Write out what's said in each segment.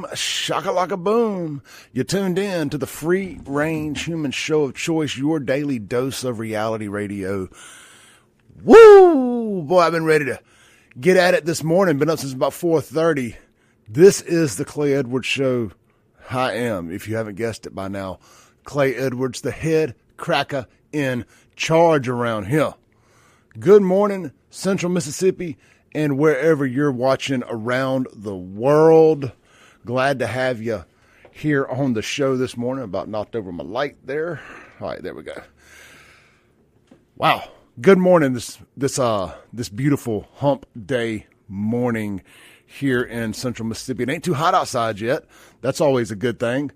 Shakalaka boom. You tuned in to the free range human show of choice, your daily dose of reality radio. Woo! Boy, I've been ready to get at it this morning. Been up since about 4:30. This is the Clay Edwards Show. I am, if you haven't guessed it by now, Clay Edwards, the head cracker in charge around here. Good morning, Central Mississippi, and wherever you're watching around the world. Glad to have you here on the show this morning. About knocked over my light there. All right, there we go. Wow. Good morning. This beautiful hump day morning here in Central Mississippi. It ain't too hot outside yet. That's always a good thing.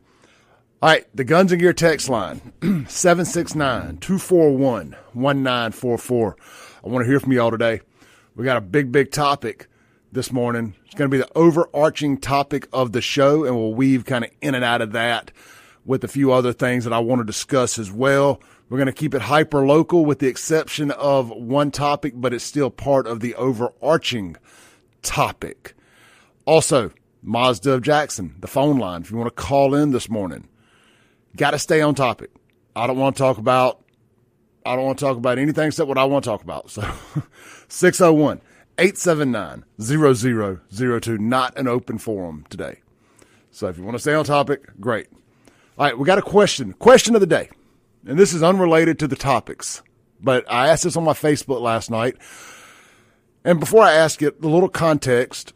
All right, the Guns and Gear text line, 769-241-1944. I want to hear from you all today. We got a big topic this morning. It's going to be the overarching topic of the show, and we'll weave kind of in and out of that with a few other things that I want to discuss as well. We're going to keep it hyper local with the exception of one topic, but it's still part of the overarching topic. Also, Mazda of Jackson, the phone line, if you want to call in this morning. Got to stay on topic. I don't want to talk about anything except what I want to talk about. So 601-879-0002, not an open forum today. So if you want to stay on topic, great. All right, we got a question of the day. And this is unrelated to the topics, but I asked this on my Facebook last night. And before I ask it, the little context,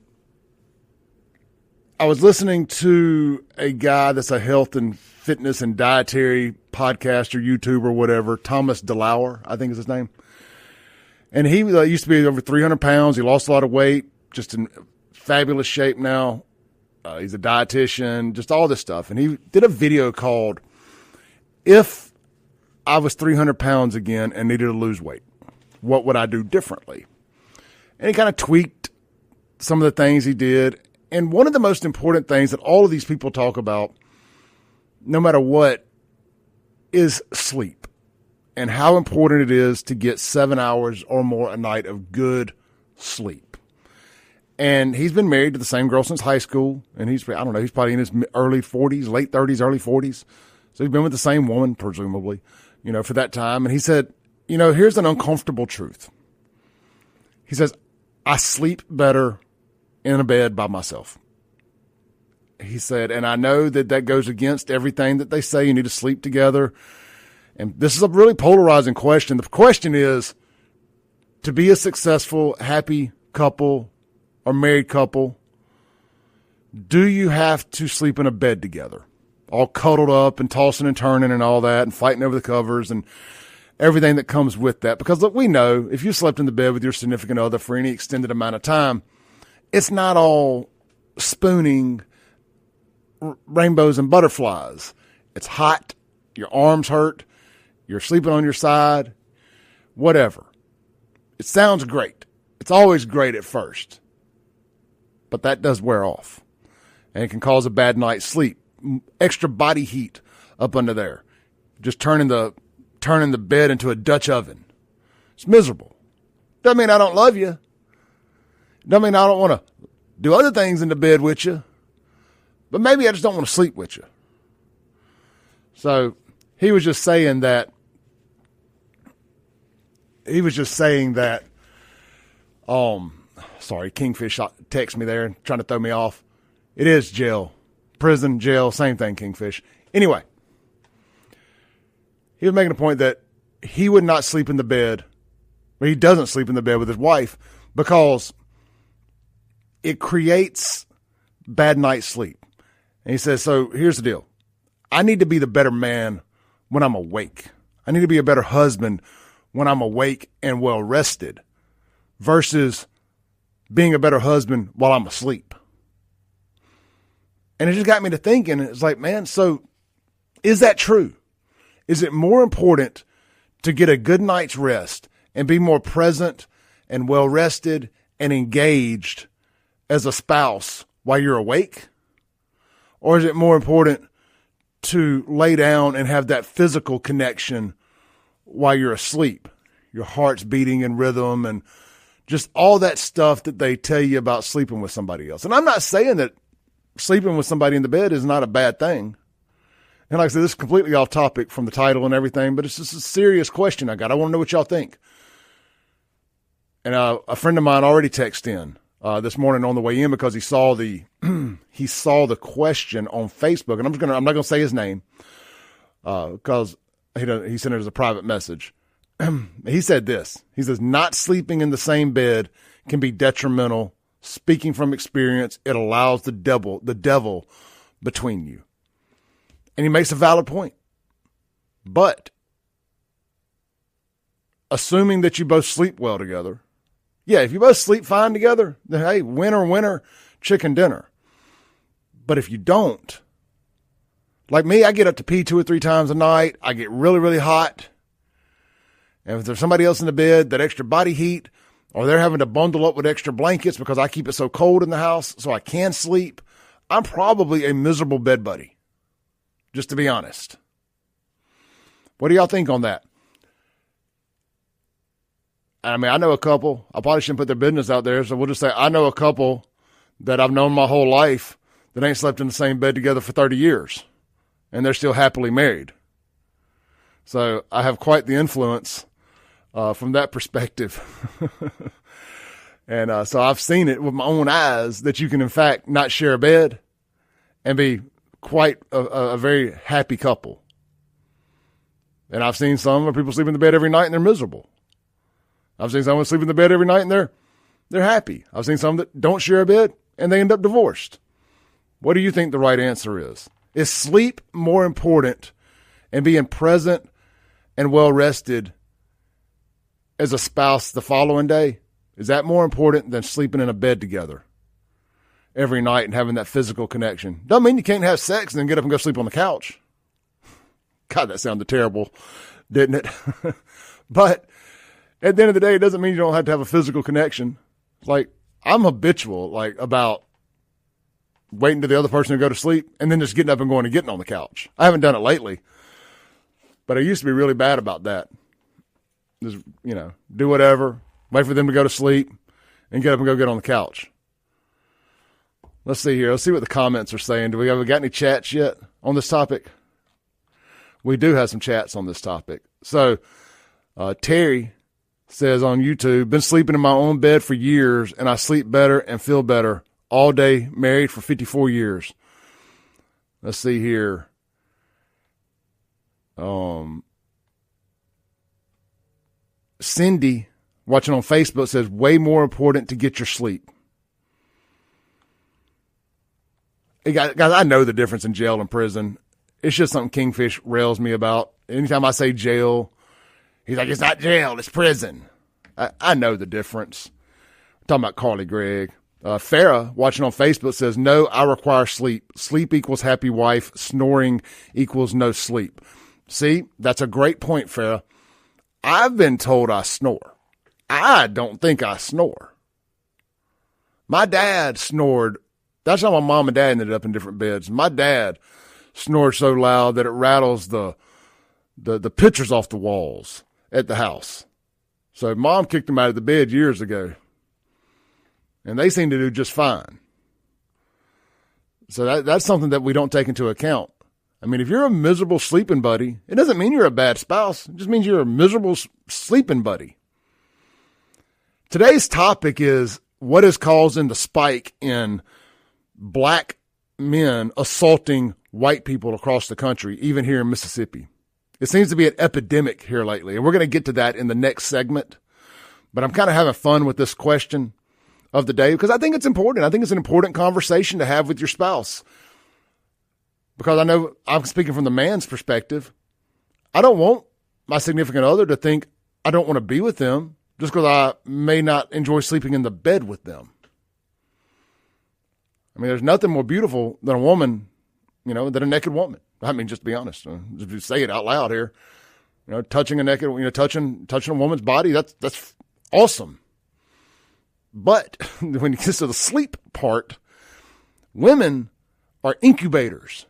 I was listening to a guy that's a health and fitness and dietary podcaster, YouTuber, whatever, Thomas DeLauer, I think is his name. And he used to be over 300 pounds. He lost a lot of weight, just in fabulous shape now. He's a dietitian, just all this stuff. And he did a video called, If I was 300 pounds again and needed to lose weight, what would I do differently? And he kind of tweaked some of the things he did. And one of the most important things that all of these people talk about, no matter what, is sleep and how important it is to get 7 hours or more a night of good sleep. And he's been married to the same girl since high school. And he's probably in his early 40s, late 30s, early 40s. So he's been with the same woman, presumably, for that time. And he said, here's an uncomfortable truth. He says, I sleep better in a bed by myself. He said, and I know that goes against everything that they say. You need to sleep together. And this is a really polarizing question. The question is, to be a successful, happy couple or married couple, do you have to sleep in a bed together? All cuddled up and tossing and turning and all that and fighting over the covers and everything that comes with that. Because look, we know if you slept in the bed with your significant other for any extended amount of time, it's not all spooning, rainbows and butterflies. It's hot. Your arms hurt. You're sleeping on your side. Whatever. It sounds great. It's always great at first. But that does wear off. And it can cause a bad night's sleep. Extra body heat up under there. Just turning the bed into a Dutch oven. It's miserable. Doesn't mean I don't love you. Doesn't mean I don't want to do other things in the bed with you. But maybe I just don't want to sleep with you. So he was just saying that. Sorry, Kingfish texted me there trying to throw me off. It is jail. Prison, jail, same thing, Kingfish. Anyway, he was making a point that he would not sleep in the bed, or he doesn't sleep in the bed with his wife because it creates bad night's sleep. And he says, so here's the deal. I need to be the better man when I'm awake. I need to be a better husband when I'm awake and well rested versus being a better husband while I'm asleep. And it just got me to thinking, it's like, man, so is that true? Is it more important to get a good night's rest and be more present and well rested and engaged as a spouse while you're awake? Or is it more important to lay down and have that physical connection while you're asleep? Your heart's beating in rhythm and just all that stuff that they tell you about sleeping with somebody else. And I'm not saying that sleeping with somebody in the bed is not a bad thing. And like I said, this is completely off topic from the title and everything, but it's just a serious question I got. I want to know what y'all think. And a friend of mine already texted in this morning on the way in because he saw the he saw the question on Facebook, and I'm not gonna say his name because he sent it as a private message. He said this. He says, not sleeping in the same bed can be detrimental. Speaking from experience, it allows the devil between you. And he makes a valid point. But assuming that you both sleep well together, yeah, if you both sleep fine together, then hey, winner, chicken dinner. But if you don't, like me, I get up to pee 2 or 3 times a night. I get really, really hot. And if there's somebody else in the bed, that extra body heat, or they're having to bundle up with extra blankets because I keep it so cold in the house so I can sleep, I'm probably a miserable bed buddy. Just to be honest. What do y'all think on that? I mean, I know a couple. I probably shouldn't put their business out there, so we'll just say I know a couple that I've known my whole life that ain't slept in the same bed together for 30 years, and they're still happily married. So I have quite the influence from that perspective. And so I've seen it with my own eyes that you can, in fact, not share a bed and be quite a very happy couple. And I've seen some where people sleep in the bed every night and they're miserable. I've seen someone sleep in the bed every night and they're happy. I've seen some that don't share a bed and they end up divorced. What do you think the right answer is? Is sleep more important and being present and well rested as a spouse the following day? Is that more important than sleeping in a bed together every night and having that physical connection? Doesn't mean you can't have sex and then get up and go sleep on the couch. God, that sounded terrible, didn't it? But at the end of the day, it doesn't mean you don't have to have a physical connection. Like, I'm habitual, like, about waiting to the other person to go to sleep and then just getting up and going and getting on the couch. I haven't done it lately, but I used to be really bad about that. Just, do whatever, wait for them to go to sleep and get up and go get on the couch. Let's see here. Let's see what the comments are saying. Do we got any chats yet on this topic? We do have some chats on this topic. So, Terry says on YouTube, been sleeping in my own bed for years and I sleep better and feel better all day, married for 54 years. Let's see here. Cindy, watching on Facebook, says, way more important to get your sleep. Hey, guys, I know the difference in jail and prison. It's just something Kingfish rails me about. Anytime I say jail, he's like, it's not jail, it's prison. I know the difference. I'm talking about Carly Gregg. Farah, watching on Facebook, says, no, I require sleep. Sleep equals happy wife. Snoring equals no sleep. See, that's a great point, Farah. I've been told I snore. I don't think I snore. My dad snored. That's how my mom and dad ended up in different beds. My dad snored so loud that it rattles the pictures off the walls at the house. So mom kicked him out of the bed years ago. And they seem to do just fine. So that's something that we don't take into account. I mean, if you're a miserable sleeping buddy, it doesn't mean you're a bad spouse. It just means you're a miserable sleeping buddy. Today's topic is what is causing the spike in black men assaulting white people across the country, even here in Mississippi. It seems to be an epidemic here lately, and we're going to get to that in the next segment. But I'm kind of having fun with this question of the day because I think it's important. I think it's an important conversation to have with your spouse. Because I know I'm speaking from the man's perspective. I don't want my significant other to think I don't want to be with them just because I may not enjoy sleeping in the bed with them. I mean, there's nothing more beautiful than a woman, than a naked woman. I mean, just to be honest, just say it out loud here. Touching a naked, touching a woman's body, that's awesome. But when it gets to the sleep part, women are incubators.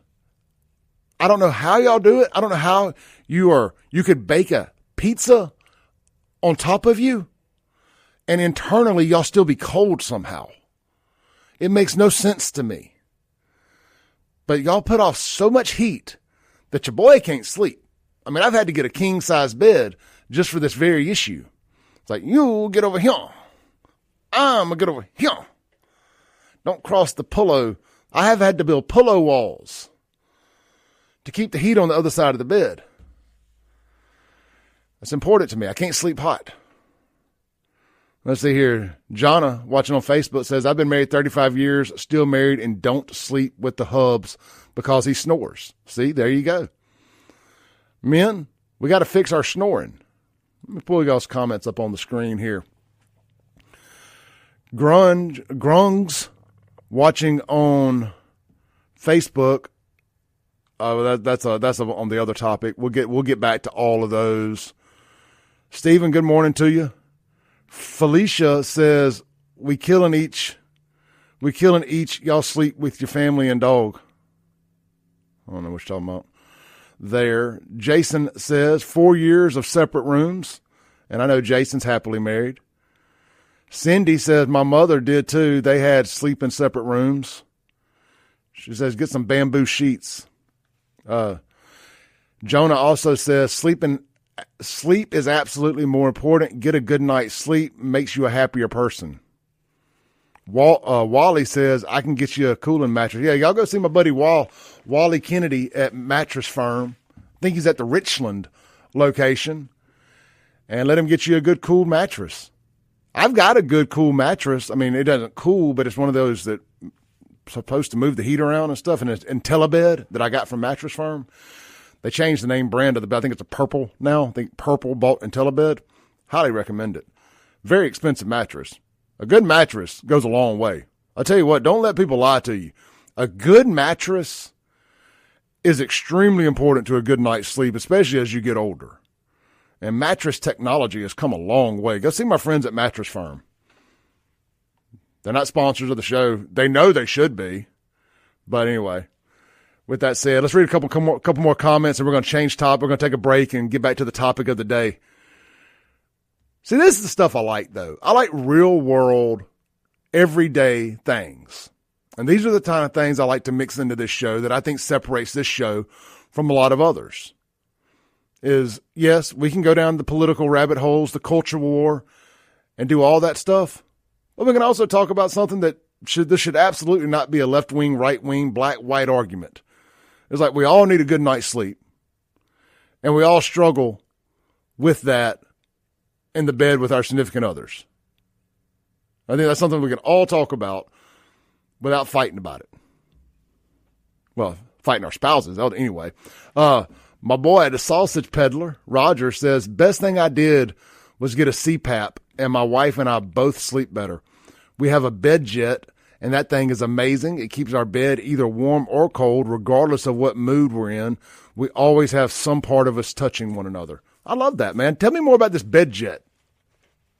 I don't know how y'all do it. I don't know how you could bake a pizza on top of you and internally y'all still be cold somehow. It makes no sense to me. But y'all put off so much heat that your boy can't sleep. I mean, I've had to get a king-size bed just for this very issue. It's like, you get over here. I'm going to get over here. Don't cross the pillow. I have had to build pillow walls to keep the heat on the other side of the bed. That's important to me. I can't sleep hot. Let's see here. Jonna, watching on Facebook, says, I've been married 35 years, still married, and don't sleep with the hubs because he snores. See, there you go. Men, we got to fix our snoring. Let me pull y'all's comments up on the screen here. Grungs, watching on Facebook. That's on the other topic. We'll get back to all of those. Stephen, good morning to you. Felicia says, we killing each. Y'all sleep with your family and dog. I don't know what you're talking about there. Jason says 4 years of separate rooms. And I know Jason's happily married. Cindy says my mother did too. They had sleep in separate rooms. She says get some bamboo sheets. Jonah also says sleep is absolutely more important. Get a good night's sleep makes you a happier person. Wally says, I can get you a cooling mattress. Yeah, y'all go see my buddy Wally Kennedy at Mattress Firm. I think he's at the Richland location. And let him get you a good cool mattress. I've got a good cool mattress. I mean, it doesn't cool, but it's one of those that supposed to move the heat around and stuff. And it's IntelliBed that I got from Mattress Firm. They changed the name brand of the bed. I think it's a Purple now. I think Purple bought IntelliBed. Highly recommend it. Very expensive mattress. A good mattress goes a long way. I'll tell you what, don't let people lie to you. A good mattress is extremely important to a good night's sleep, especially as you get older. And mattress technology has come a long way. Go see my friends at Mattress Firm. They're not sponsors of the show. They know they should be. But anyway. With that said, let's read a couple more comments, and we're going to change topic. We're going to take a break and get back to the topic of the day. See, this is the stuff I like, though. I like real-world, everyday things. And these are the kind of things I like to mix into this show that I think separates this show from a lot of others. Is, yes, we can go down the political rabbit holes, the culture war, and do all that stuff. But we can also talk about something that this should absolutely not be a left-wing, right-wing, black-white argument. It's like we all need a good night's sleep. And we all struggle with that in the bed with our significant others. I think that's something we can all talk about without fighting about it. Well, fighting our spouses. Anyway, my boy, the sausage peddler, Roger, says, best thing I did was get a CPAP, and my wife and I both sleep better. We have a bed jet, and that thing is amazing. It keeps our bed either warm or cold, regardless of what mood we're in. We always have some part of us touching one another. I love that, man. Tell me more about this bed jet.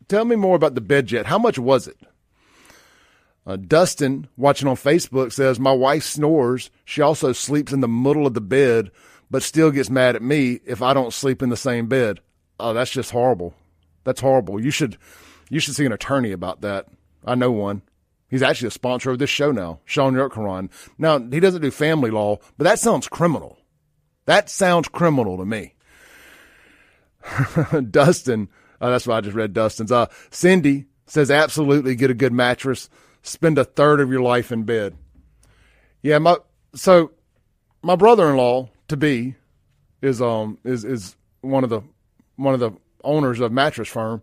Tell me more about the bed jet. How much was it? Dustin, watching on Facebook, says, my wife snores. She also sleeps in the middle of the bed, but still gets mad at me if I don't sleep in the same bed. Oh, that's just horrible. That's horrible. You should see an attorney about that. I know one. He's actually a sponsor of this show now, Sean Yurtkaran. Now, he doesn't do family law, but that sounds criminal. That sounds criminal to me. Dustin, that's why I just read Dustin's. Cindy says, absolutely get a good mattress. Spend a third of your life in bed. Yeah, my brother-in-law to be is one of the owners of Mattress Firm,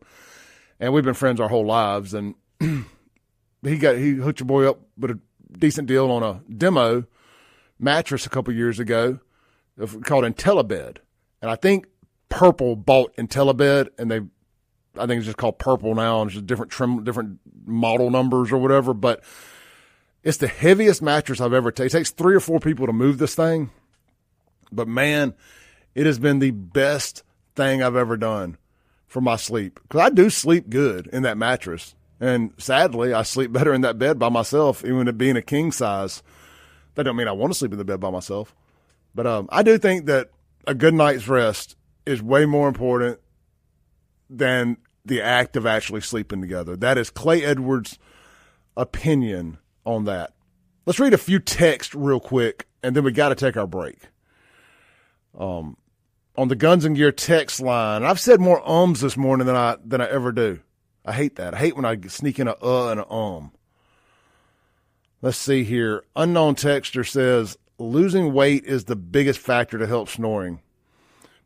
and we've been friends our whole lives. And he hooked your boy up with a decent deal on a demo mattress a couple years ago called IntelliBed. And I think Purple bought IntelliBed, and I think it's just called Purple now, and it's just different model numbers or whatever. But it's the heaviest mattress I've ever taken. It takes 3 or 4 people to move this thing. But man, it has been the best thing I've ever done for my sleep. Because I do sleep good in that mattress. And sadly, I sleep better in that bed by myself, even it being a king size. That don't mean I want to sleep in the bed by myself. But I do think that a good night's rest is way more important than the act of actually sleeping together. That is Clay Edwards' opinion on that. Let's read a few texts real quick, and then we got to take our break. On the Guns and Gear text line, I've said more ums this morning than I ever do. I hate that. I hate when I sneak in a and a Let's see here. Unknown texter says, losing weight is the biggest factor to help snoring.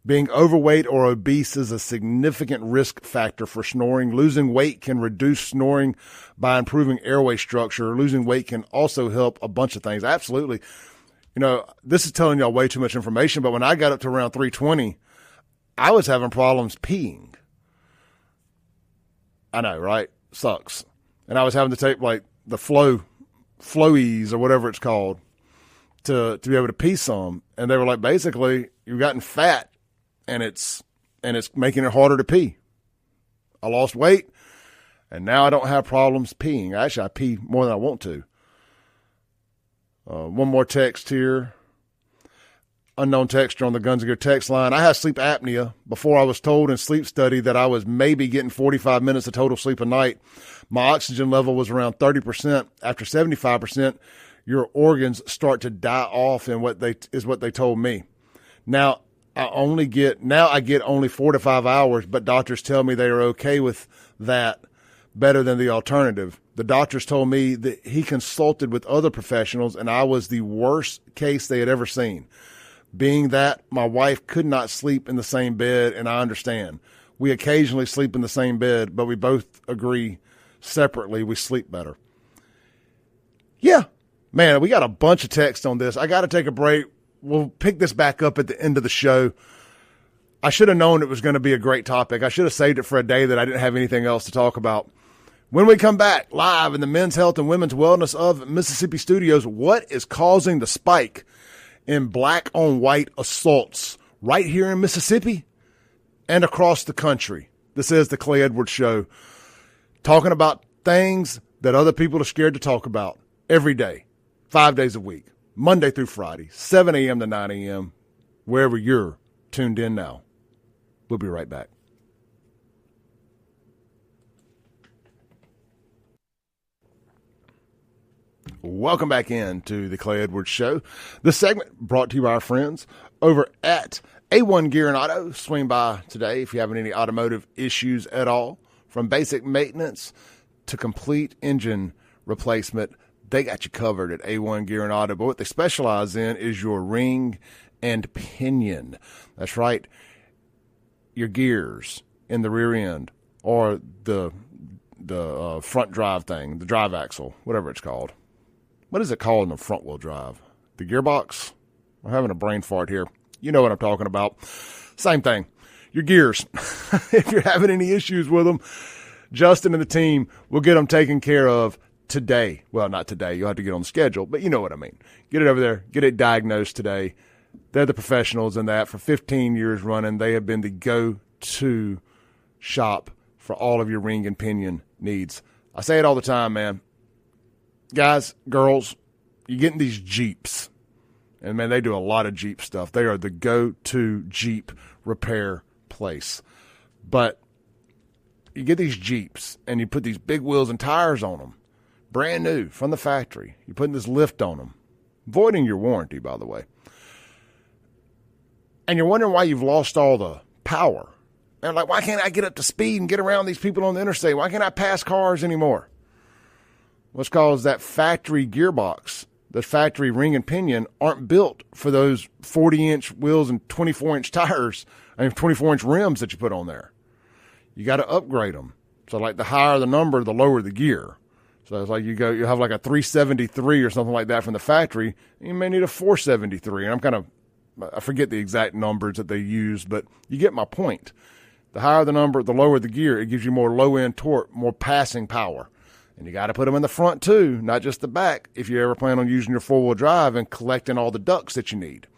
Being overweight or obese is a significant risk factor for snoring. Losing weight can reduce snoring by improving airway structure. Losing weight can also help a bunch of things. Absolutely. You know, this is telling y'all way too much information, but when I got up to around 320, I was having problems peeing. I know, right? Sucks. And I was having to take like the Flowies or whatever it's called to be able to pee some. And they were like, basically, you've gotten fat and it's making it harder to pee. I lost weight and now I don't have problems peeing. Actually, I pee more than I want to. One more text here. Unknown texter on the Guns and Gear text line. I have sleep apnea. Before I was told in sleep study that I was maybe getting 45 minutes of total sleep a night. My oxygen level was around 30%. After 75%, your organs start to die off in what they told me. Now I get only 4 to 5 hours, but doctors tell me they are okay with that, better than the alternative. The doctors told me that he consulted with other professionals and I was the worst case they had ever seen. Being that my wife could not sleep in the same bed, and I understand. We occasionally sleep in the same bed, but we both agree separately we sleep better. Yeah, man, we got a bunch of text on this. I got to take a break. We'll pick this back up at the end of the show. I should have known it was going to be a great topic. I should have saved it for a day that I didn't have anything else to talk about. When we come back live in the Men's Health and Women's Wellness of Mississippi Studios, what is causing the spike in black on white assaults right here in Mississippi and across the country? This is the Clay Edwards Show, talking about things that other people are scared to talk about every day, 5 days a week, Monday through Friday, 7 a.m. to 9 a.m., wherever you're tuned in now. We'll be right back. Welcome back in to the Clay Edwards Show. This segment brought to you by our friends over at A1 Gear and Auto. Swing by today if you're having any automotive issues at all. From basic maintenance to complete engine replacement, they got you covered at A1 Gear and Auto. But what they specialize in is your ring and pinion. That's right. Your gears in the rear end or the front drive thing, the drive axle, whatever it's called. What is it called in the front wheel drive? The gearbox? I'm having a brain fart here. You know what I'm talking about. Same thing. Your gears. If you're having any issues with them, Justin and the team will get them taken care of today. Well, not today. You'll have to get on the schedule, but you know what I mean. Get it over there. Get it diagnosed today. They're the professionals in that. For 15 years running, they have been the go-to shop for all of your ring and pinion needs. I say it all the time, man. Guys, girls, you get in these Jeeps, and, man, they do a lot of Jeep stuff. They are the go-to Jeep repair place. But you get these Jeeps, and you put these big wheels and tires on them, brand new from the factory. You're putting this lift on them, voiding your warranty, by the way. And you're wondering why you've lost all the power. And like, why can't I get up to speed and get around these people on the interstate? Why can't I pass cars anymore? What's called that factory gearbox, the factory ring and pinion aren't built for those 40-inch wheels and 24-inch tires, and 24-inch rims that you put on there. You got to upgrade them. So like the higher the number, the lower the gear. So it's like you have like a 373 or something like that from the factory. You may need a 473. And I forget the exact numbers that they use, but you get my point. The higher the number, the lower the gear. It gives you more low-end torque, more passing power. And you got to put them in the front too, not just the back, if you ever plan on using your four-wheel drive and collecting all the ducts that you need.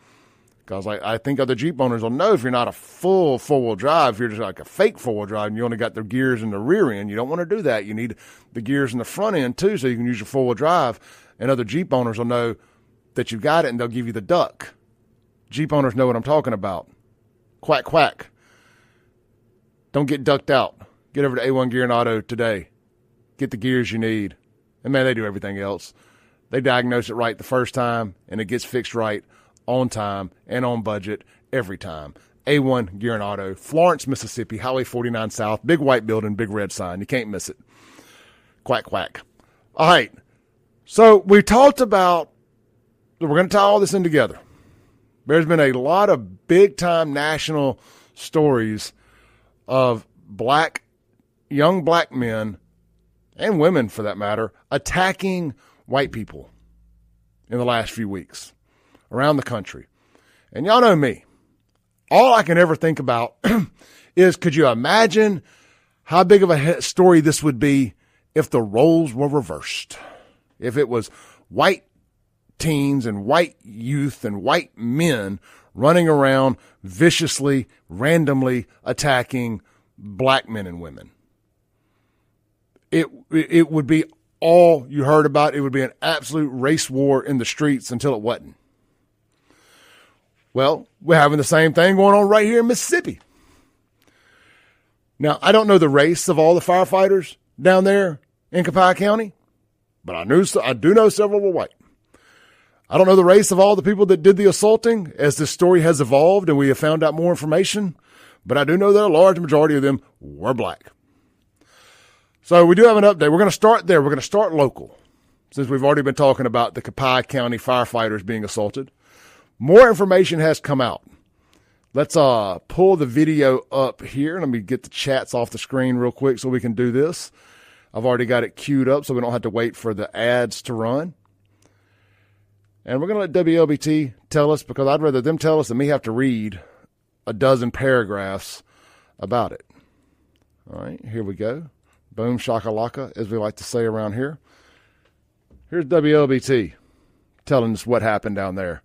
Because I think other Jeep owners will know if you're not a full four-wheel drive, if you're just like a fake four-wheel drive and you only got the gears in the rear end, you don't want to do that. You need the gears in the front end too so you can use your four-wheel drive. And other Jeep owners will know that you've got it and they'll give you the duct. Jeep owners know what I'm talking about. Quack, quack. Don't get ducked out. Get over to A1 Gear and Auto today. Get the gears you need. And, man, they do everything else. They diagnose it right the first time, and it gets fixed right on time and on budget every time. A1 Gear and Auto, Florence, Mississippi, Highway 49 South, big white building, big red sign. You can't miss it. Quack, quack. All right. So we talked about, we're going to tie all this in together. There's been a lot of big-time national stories of young black men, and women for that matter, attacking white people in the last few weeks around the country. And y'all know me. All I can ever think about is, could you imagine how big of a story this would be if the roles were reversed? If it was white teens and white youth and white men running around viciously, randomly attacking black men and women. It would be all you heard about. It would be an absolute race war in the streets until it wasn't. Well, we're having the same thing going on right here in Mississippi. Now, I don't know the race of all the firefighters down there in Copiah County, but I do know several were white. I don't know the race of all the people that did the assaulting as this story has evolved and we have found out more information, but I do know that a large majority of them were black. So we do have an update. We're going to start there. We're going to start local, since we've already been talking about the Copiah County firefighters being assaulted. More information has come out. Let's pull the video up here. Let me get the chats off the screen real quick so we can do this. I've already got it queued up so we don't have to wait for the ads to run. And we're going to let WLBT tell us, because I'd rather them tell us than me have to read a dozen paragraphs about it. All right, here we go. Boom shakalaka, as we like to say around here. Here's WLBT telling us what happened down there.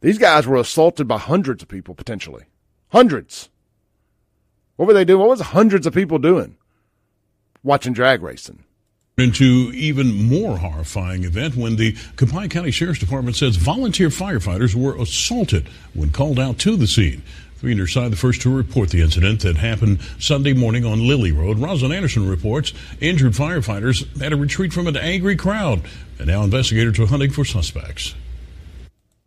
These guys were assaulted by hundreds of people, potentially. Hundreds. What were they doing? What was hundreds of people doing? Watching drag racing. Into even more horrifying event when the Copiah County Sheriff's Department says volunteer firefighters were assaulted when called out to the scene. 3 News Side, the first to report the incident that happened Sunday morning on Lily Road. Rosalind Anderson reports injured firefighters had to retreat from an angry crowd, and now investigators are hunting for suspects.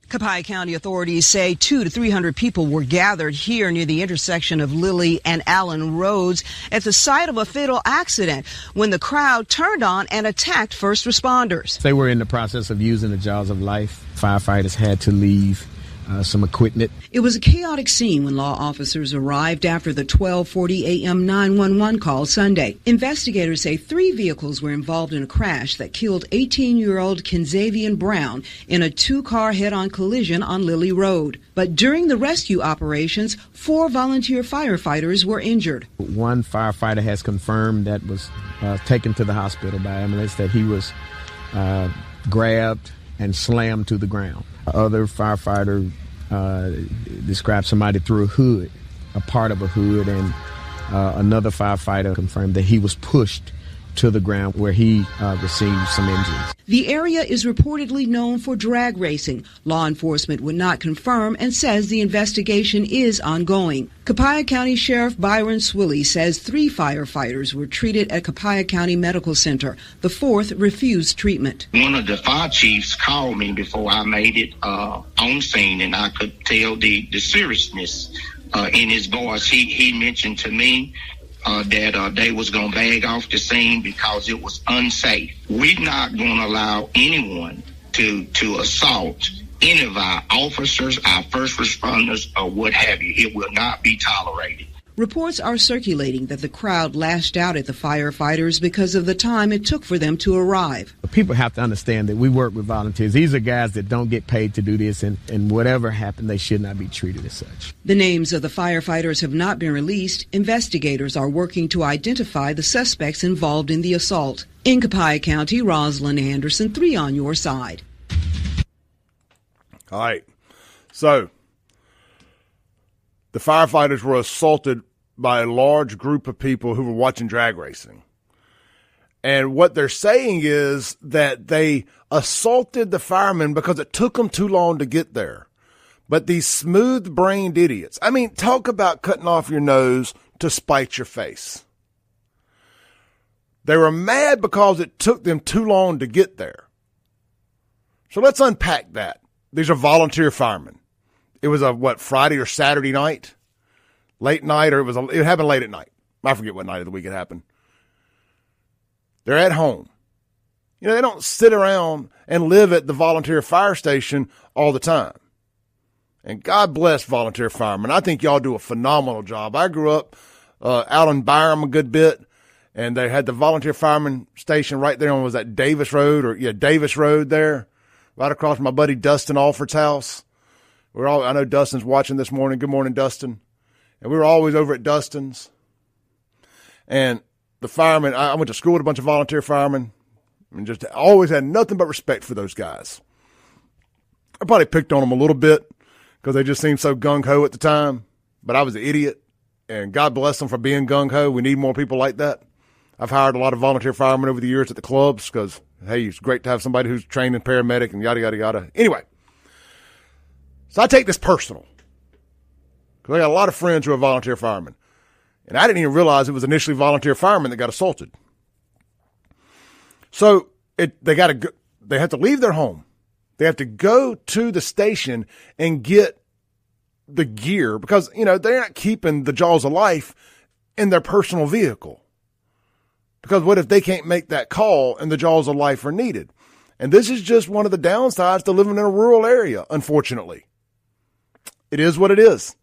Copiah County authorities say 200 to 300 people were gathered here near the intersection of Lily and Allen Roads at the site of a fatal accident when the crowd turned on and attacked first responders. They were in the process of using the jaws of life. Firefighters had to leave some equipment. It was a chaotic scene when law officers arrived after the 12:40 a.m. 911 call Sunday. Investigators say 3 vehicles were involved in a crash that killed 18-year-old Kenzavian Brown in a 2-car head-on collision on Lily Road. But during the rescue operations, 4 volunteer firefighters were injured. One firefighter has confirmed that was taken to the hospital by ambulance that he was grabbed and slammed to the ground. Other firefighter described somebody through a hood, a part of a hood, and another firefighter confirmed that he was pushed to the ground where he received some injuries. The area is reportedly known for drag racing. Law enforcement would not confirm and says the investigation is ongoing. Copiah County Sheriff Byron Swilley says 3 firefighters were treated at Copiah County Medical Center. The 4th refused treatment. One of the fire chiefs called me before I made it on scene, and I could tell the seriousness in his voice. He mentioned to me that they was going to bag off the scene because it was unsafe. We're not going to allow anyone to assault any of our officers, our first responders, or what have you. It will not be tolerated. Reports are circulating that the crowd lashed out at the firefighters because of the time it took for them to arrive. People have to understand that we work with volunteers. These are guys that don't get paid to do this, and whatever happened, they should not be treated as such. The names of the firefighters have not been released. Investigators are working to identify the suspects involved in the assault. In Copiah County, Rosalind Anderson, 3 on your side. All right. So the firefighters were assaulted by a large group of people who were watching drag racing. And what they're saying is that they assaulted the firemen because it took them too long to get there. But these smooth-brained idiots, I mean, talk about cutting off your nose to spite your face. They were mad because it took them too long to get there. So let's unpack that. These are volunteer firemen. It was Friday or Saturday night? Late night, or it happened late at night. I forget what night of the week it happened. They're at home. You know, they don't sit around and live at the volunteer fire station all the time. And God bless volunteer firemen. I think y'all do a phenomenal job. I grew up out in Byram a good bit, and they had the volunteer fireman station right there on, was that Davis Road? Davis Road there, right across from my buddy Dustin Alford's house. I know Dustin's watching this morning. Good morning, Dustin. And we were always over at Dustin's. And the firemen, I went to school with a bunch of volunteer firemen and just always had nothing but respect for those guys. I probably picked on them a little bit because they just seemed so gung-ho at the time. But I was an idiot, and God bless them for being gung-ho. We need more people like that. I've hired a lot of volunteer firemen over the years at the clubs because, hey, it's great to have somebody who's trained in paramedic and yada, yada, yada. Anyway, so I take this personal because I got a lot of friends who are volunteer firemen. And I didn't even realize it was initially volunteer firemen that got assaulted. So they have to leave their home. They have to go to the station and get the gear because, you know, they're not keeping the jaws of life in their personal vehicle. Because what if they can't make that call and the jaws of life are needed? And this is just one of the downsides to living in a rural area, unfortunately. It is what it is.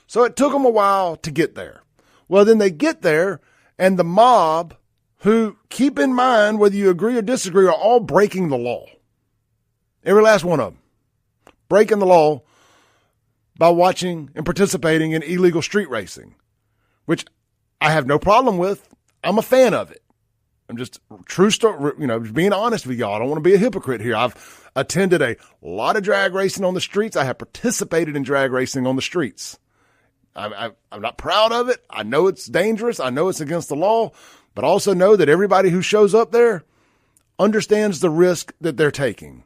So it took them a while to get there. Well, then they get there, and the mob, who, keep in mind, whether you agree or disagree, are all breaking the law. Every last one of them. Breaking the law by watching and participating in illegal street racing, which I have no problem with. I'm a fan of it. I'm just true story, just being honest with y'all. I don't want to be a hypocrite here. I've attended a lot of drag racing on the streets. I have participated in drag racing on the streets. I'm not proud of it. I know it's dangerous. I know it's against the law, but I also know that everybody who shows up there understands the risk that they're taking.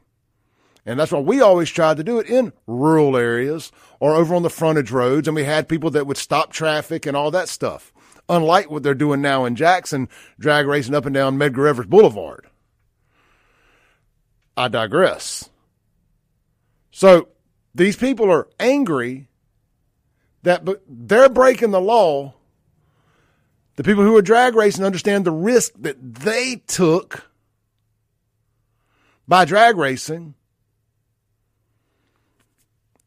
And that's why we always tried to do it in rural areas or over on the frontage roads. And we had people that would stop traffic and all that stuff. Unlike what they're doing now in Jackson, drag racing up and down Medgar Evers Boulevard. I digress. So these people are angry that they're breaking the law. The people who are drag racing understand the risk that they took by drag racing.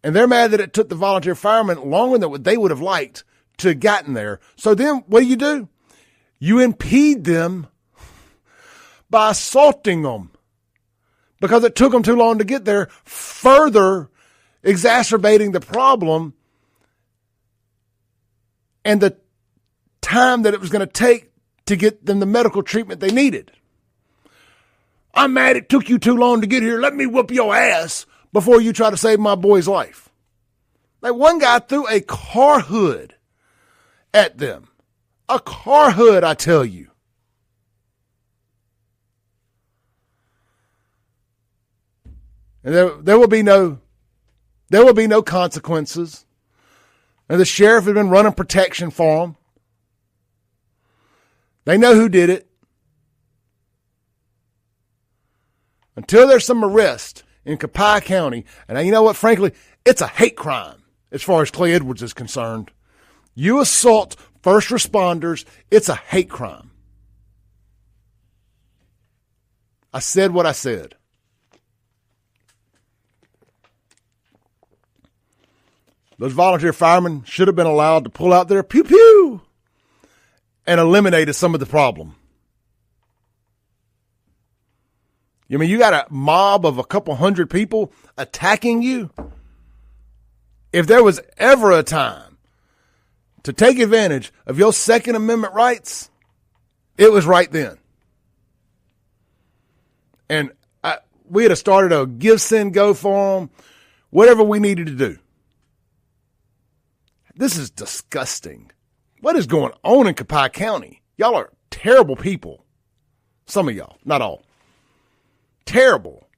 And they're mad that it took the volunteer firemen longer than what they would have liked to have gotten there. So then what do? You impede them by assaulting them because it took them too long to get there, further exacerbating the problem and the time that it was going to take to get them the medical treatment they needed. I'm mad it took you too long to get here. Let me whoop your ass before you try to save my boy's life. Like one guy threw a car hood at them. A car hood, I tell you. And there will be no consequences. And the sheriff has been running protection for them. They know who did it. Until there's some arrest in Copiah County, and you know what, frankly, it's a hate crime as far as Clay Edwards is concerned. You assault first responders, it's a hate crime. I said what I said. Those volunteer firemen should have been allowed to pull out their pew-pew and eliminated some of the problem. You mean you got a mob of a couple hundred people attacking you? If there was ever a time to take advantage of your Second Amendment rights, it was right then. And we had started a give, send, go for them, whatever we needed to do. This is disgusting. What is going on in Copiah County? Y'all are terrible people. Some of y'all, not all. Terrible.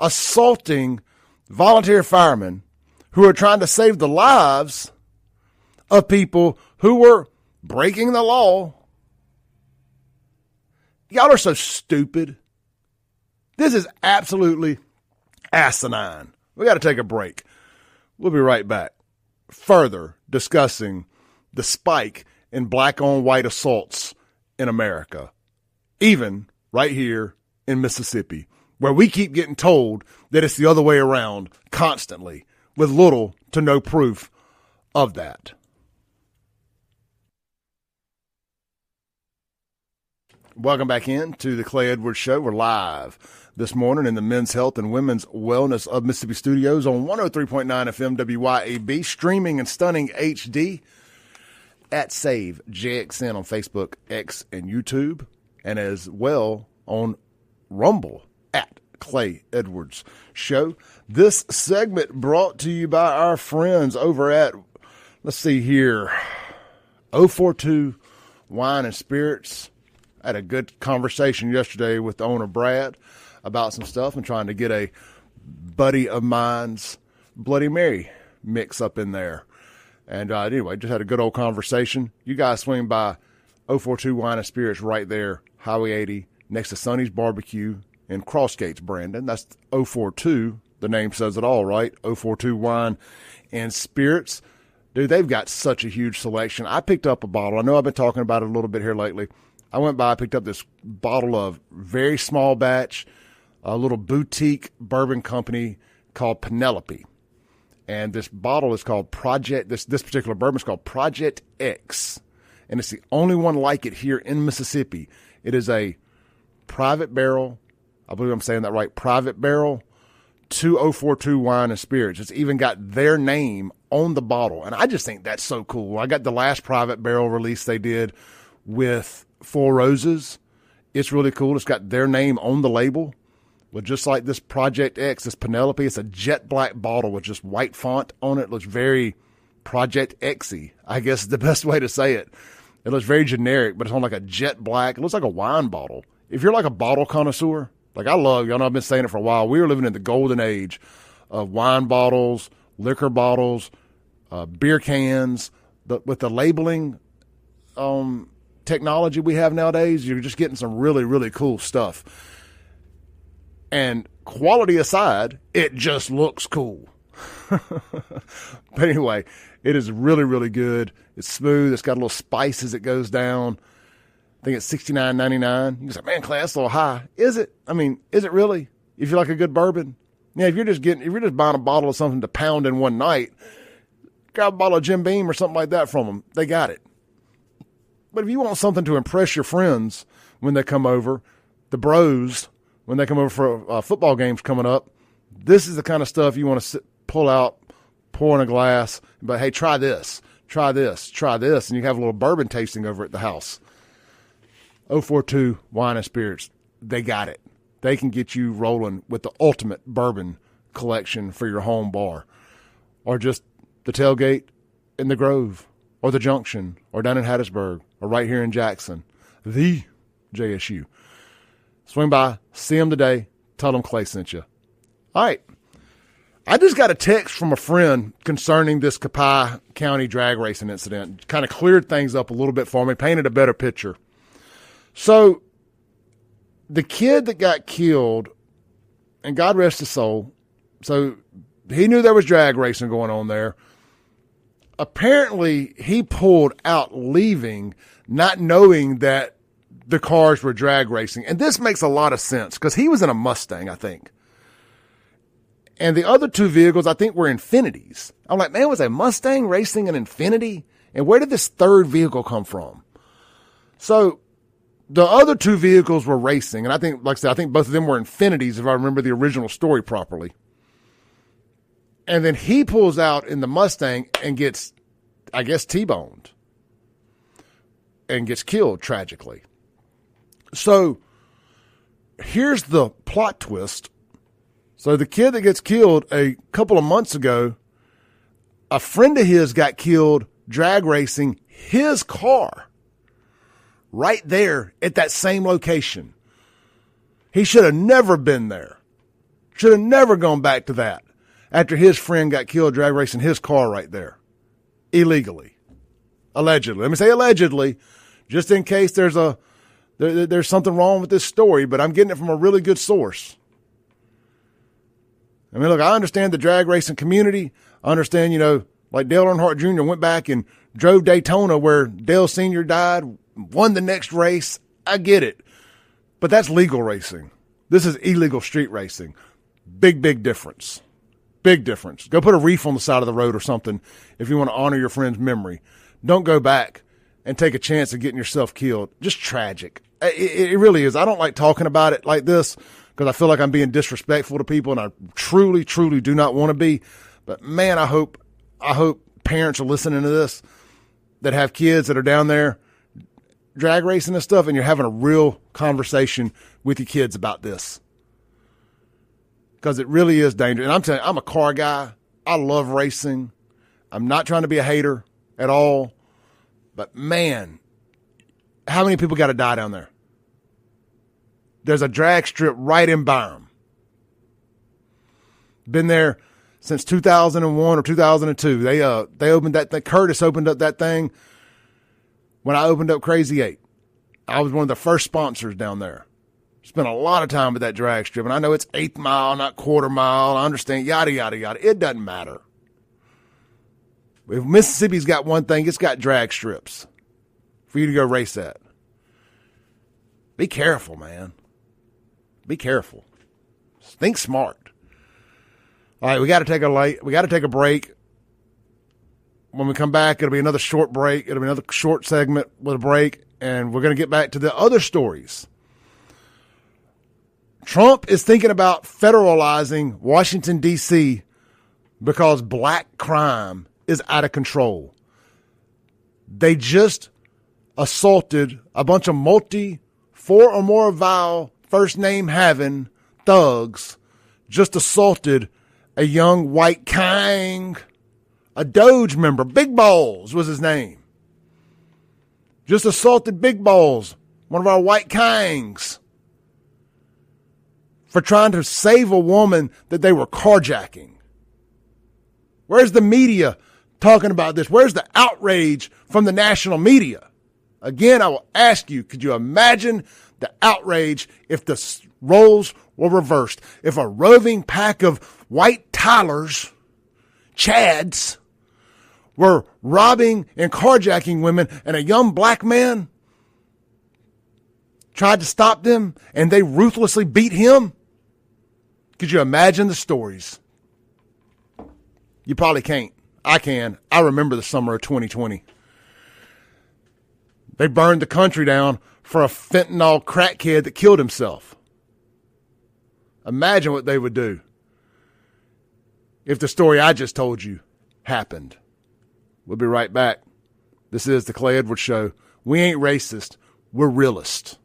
Assaulting volunteer firemen who are trying to save the lives of people who were breaking the law. Y'all are so stupid. This is absolutely Asinine. We got to take a break. We'll be right back. Further discussing the spike in black-on-white assaults in America, even right here in Mississippi, where we keep getting told that it's the other way around constantly, with little to no proof of that. Welcome back in to the Clay Edwards Show. We're live this morning in the Men's Health and Women's Wellness of Mississippi Studios on 103.9 FM WYAB, streaming and stunning HD at Save JXN on Facebook, X, and YouTube, and as well on Rumble at Clay Edwards Show. This segment brought to you by our friends over at, let's see here, 042 Wine and Spirits. I had a good conversation yesterday with the owner, Brad, about some stuff and trying to get a buddy of mine's Bloody Mary mix up in there. And anyway, just had a good old conversation. You guys swing by 042 Wine and Spirits right there, Highway 80, next to Sonny's Barbecue in Crossgates, Brandon. That's 042. The name says it all, right? 042 Wine and Spirits. Dude, they've got such a huge selection. I picked up a bottle. I know I've been talking about it a little bit here lately. I went by, I picked up this bottle of very small batch, a little boutique bourbon company called Penelope. And this bottle is called Project, this particular bourbon is called Project X. And it's the only one like it here in Mississippi. It is a private barrel, I believe I'm saying that right, private barrel, 042 Wine and Spirits. It's even got their name on the bottle. And I just think that's so cool. I got the last private barrel release they did with Four Roses. It's really cool. It's got their name on the label. But just like this Project X, this Penelope, it's a jet black bottle with just white font on it. It looks very Project X-y, I guess is the best way to say it. It looks very generic, but it's on like a jet black. It looks like a wine bottle. If you're like a bottle connoisseur, like I love, y'all know I've been saying it for a while, we were living in the golden age of wine bottles, liquor bottles, beer cans. With the labeling technology we have nowadays, you're just getting some really, really cool stuff. And quality aside, it just looks cool. But anyway, it is really, really good. It's smooth. It's got a little spice as it goes down. I think it's $69.99. You say, man, Clay, that's a little high. Is it? I mean, is it really? If you like a good bourbon? Yeah, if you're just buying a bottle of something to pound in one night, grab a bottle of Jim Beam or something like that from them. They got it. But if you want something to impress your friends when they come over, the bros, when they come over for football games coming up, this is the kind of stuff you want to pull out, pour in a glass, but hey, try this, try this, try this, and you have a little bourbon tasting over at the house. 042 Wine and Spirits, they got it. They can get you rolling with the ultimate bourbon collection for your home bar, or just the tailgate in the Grove, or the Junction, or down in Hattiesburg, or right here in Jackson, the JSU. Swing by, see them today, tell them Clay sent you. All right. I just got a text from a friend concerning this Copiah County drag racing incident. Kind of cleared things up a little bit for me, painted a better picture. So the kid that got killed, and God rest his soul, so he knew there was drag racing going on there. Apparently, he pulled out leaving, not knowing that the cars were drag racing. And this makes a lot of sense because he was in a Mustang, I think. And the other two vehicles, I think, were Infinities. I'm like, man, was a Mustang racing an Infinity? And where did this third vehicle come from? So the other two vehicles were racing. And I think, like I said, I think both of them were Infinities, if I remember the original story properly. And then he pulls out in the Mustang and gets, I guess, T-boned and gets killed tragically. So here's the plot twist. So the kid that gets killed a couple of months ago, a friend of his got killed drag racing his car right there at that same location. He should have never been there. Should have never gone back to that after his friend got killed drag racing his car right there illegally. Allegedly. Let me say allegedly, just in case there's something wrong with this story, but I'm getting it from a really good source. I mean, look, I understand the drag racing community. I understand, like Dale Earnhardt Jr. went back and drove Daytona where Dale Sr. died, won the next race. I get it. But that's legal racing. This is illegal street racing. Big, big difference. Big difference. Go put a reef on the side of the road or something if you want to honor your friend's memory. Don't go back and take a chance of getting yourself killed. Just tragic. It really is. I don't like talking about it like this because I feel like I'm being disrespectful to people, and I truly, truly do not want to be. But, man, I hope parents are listening to this that have kids that are down there drag racing and stuff, and you're having a real conversation with your kids about this. Because it really is dangerous. And I'm telling you, I'm a car guy. I love racing. I'm not trying to be a hater at all. But, man, how many people got to die down there? There's a drag strip right in Byram. Been there since 2001 or 2002. They opened that thing. Curtis opened up that thing when I opened up Crazy 8. I was one of the first sponsors down there. Spent a lot of time at that drag strip, and I know it's 8th mile, not quarter mile. I understand, yada, yada, yada. It doesn't matter. If Mississippi's got one thing, it's got drag strips for you to go race at. Be careful, man. Be careful. Think smart. All right, we got to take a break. When we come back, it'll be another short break. It'll be another short segment with a break, and we're going to get back to the other stories. Trump is thinking about federalizing Washington, D.C. because black crime is out of control. They just assaulted a bunch of 4 or more vile first name having thugs, just assaulted a young white king, a Doge member. Big Balls was his name. Just assaulted Big Balls, one of our white kings, for trying to save a woman that they were carjacking. Where's the media talking about this? Where's the outrage from the national media? Again, I will ask you, could you imagine the outrage if the roles were reversed? If a roving pack of white Tylers, Chads, were robbing and carjacking women, and a young black man tried to stop them and they ruthlessly beat him? Could you imagine the stories? You probably can't. I can. I remember the summer of 2020. They burned the country down for a fentanyl crackhead that killed himself. Imagine what they would do if the story I just told you happened. We'll be right back. This is the Clay Edwards Show. We ain't racist. We're realist.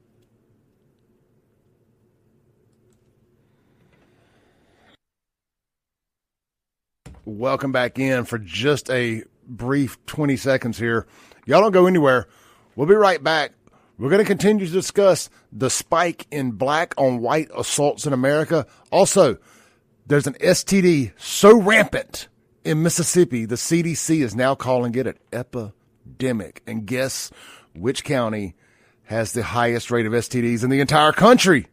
Welcome back in for just a brief 20 seconds here. Y'all don't go anywhere. We'll be right back. We're going to continue to discuss the spike in black on white assaults in America. Also, there's an STD so rampant in Mississippi, the CDC is now calling it an epidemic. And guess which county has the highest rate of STDs in the entire country?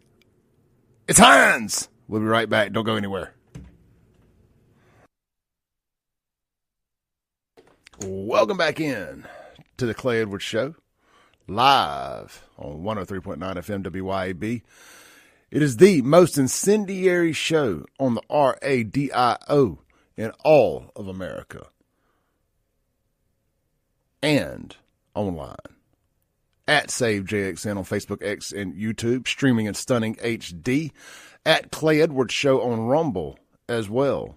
It's Hinds. We'll be right back. Don't go anywhere. Welcome back in to the Clay Edwards Show, live on 103.9 FM WYAB. It is the most incendiary show on the radio in all of America and online. At SaveJXN on Facebook, X, and YouTube, streaming in stunning HD. At Clay Edwards Show on Rumble as well.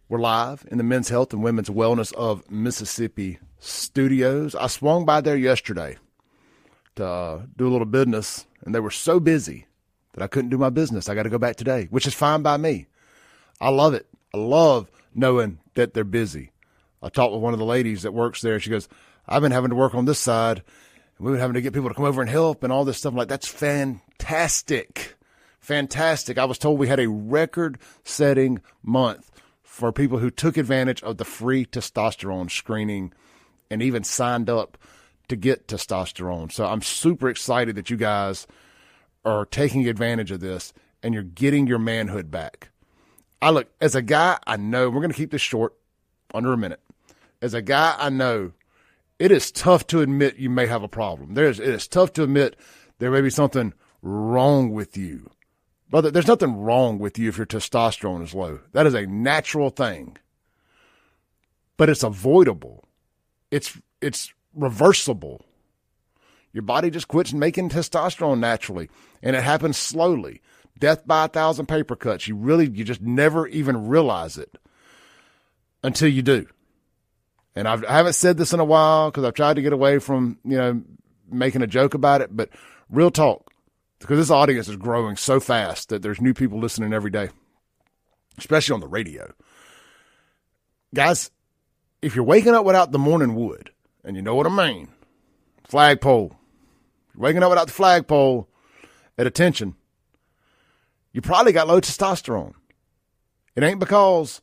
We're live in the Men's Health and Women's Wellness of Mississippi studios. I swung by there yesterday to do a little business, and they were so busy that I couldn't do my business. I got to go back today, which is fine by me. I love it. I love knowing that they're busy. I talked with one of the ladies that works there. She goes, I've been having to work on this side, and we've been having to get people to come over and help and all this stuff. I'm like, that's fantastic. Fantastic. I was told we had a record-setting month for people who took advantage of the free testosterone screening and even signed up to get testosterone. So I'm super excited that you guys are taking advantage of this and you're getting your manhood back. as a guy, I know, we're going to keep this short, under a minute. As a guy, I know it is tough to admit you may have a problem. It is tough to admit there may be something wrong with you. Brother, there's nothing wrong with you if your testosterone is low. That is a natural thing. But it's avoidable. It's reversible. Your body just quits making testosterone naturally, and it happens slowly. Death by 1,000 paper cuts. You just never even realize it until you do. And I haven't said this in a while because I've tried to get away from, making a joke about it, but real talk, because this audience is growing so fast that there's new people listening every day, especially on the radio. Guys, if you're waking up without the morning wood, and you know what I mean, flagpole, you're waking up without the flagpole at attention, you probably got low testosterone. It ain't because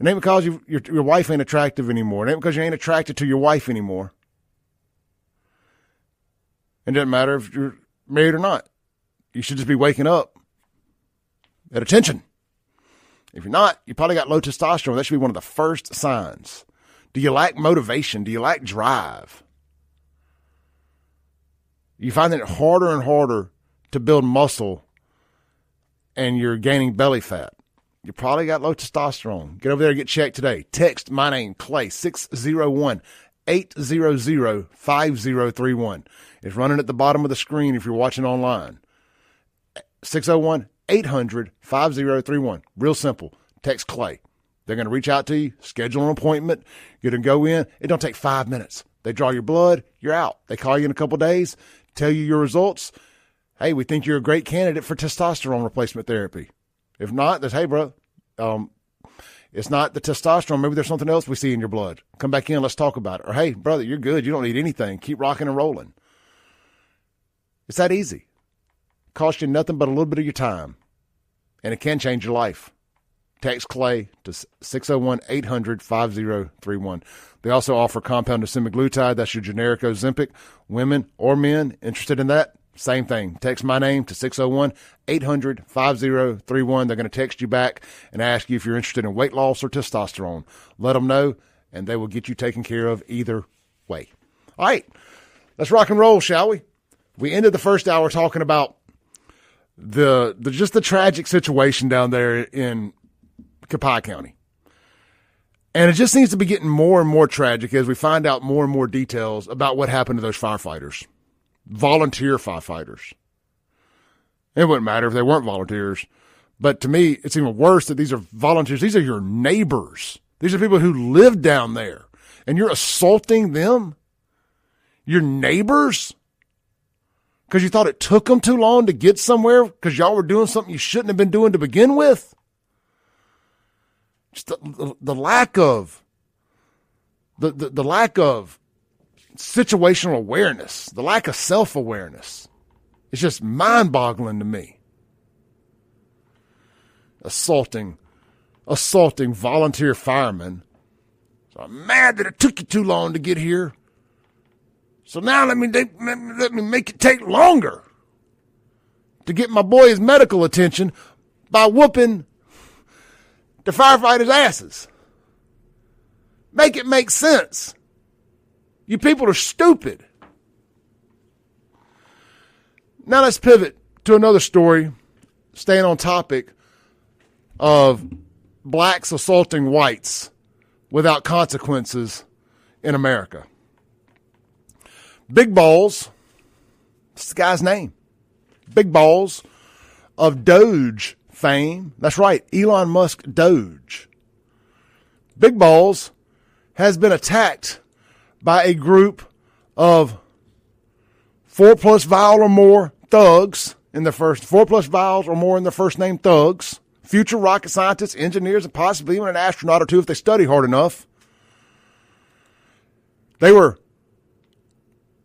your wife ain't attractive anymore. It ain't because you ain't attracted to your wife anymore. It doesn't matter if you're married or not. You should just be waking up at attention. If you're not, you probably got low testosterone. That should be one of the first signs. Do you lack motivation? Do you lack drive? You find it harder and harder to build muscle and you're gaining belly fat. You probably got low testosterone. Get over there and get checked today. Text my name, Clay, 601-800-5031. It's running at the bottom of the screen if you're watching online. 601-800-5031. Real simple. Text Clay. They're going to reach out to you, schedule an appointment. You're going to go in. It don't take 5 minutes. They draw your blood. You're out. They call you in a couple of days, tell you your results. Hey, we think you're a great candidate for testosterone replacement therapy. If not, that's, hey, bro, it's not the testosterone. Maybe there's something else we see in your blood. Come back in. Let's talk about it. Or, hey, brother, you're good. You don't need anything. Keep rocking and rolling. It's that easy. Cost you nothing but a little bit of your time, and it can change your life. Text Clay to 601-800-5031. They also offer compounded semaglutide. That's your generic Ozempic. Women or men interested in that, same thing. Text my name to 601-800-5031. They're going to text you back and ask you if you're interested in weight loss or testosterone. Let them know, and they will get you taken care of either way. All right, let's rock and roll, shall we? We ended the first hour talking about the tragic situation down there in Copiah County. And it just seems to be getting more and more tragic as we find out more and more details about what happened to those firefighters. Volunteer firefighters. It wouldn't matter if they weren't volunteers. But to me, it's even worse that these are volunteers. These are your neighbors. These are people who live down there. And you're assaulting them? Your neighbors? Because you thought it took them too long to get somewhere? Because y'all were doing something you shouldn't have been doing to begin with? Just the lack of the lack of situational awareness, the lack of self-awareness. It's just mind-boggling to me. Assaulting volunteer firemen. So I'm mad that it took you too long to get here. So now let me make it take longer to get my boys medical attention by whooping the firefighters' asses. Make it make sense. You people are stupid. Now let's pivot to another story, staying on topic of blacks assaulting whites without consequences in America. Big Balls, that's the guy's name. Big Balls of Doge fame. That's right, Elon Musk Doge. Big Balls has been attacked by a group of 4+ vowel or more thugs in the first 4+ vowels or more in the first name thugs, future rocket scientists, engineers, and possibly even an astronaut or two if they study hard enough. They were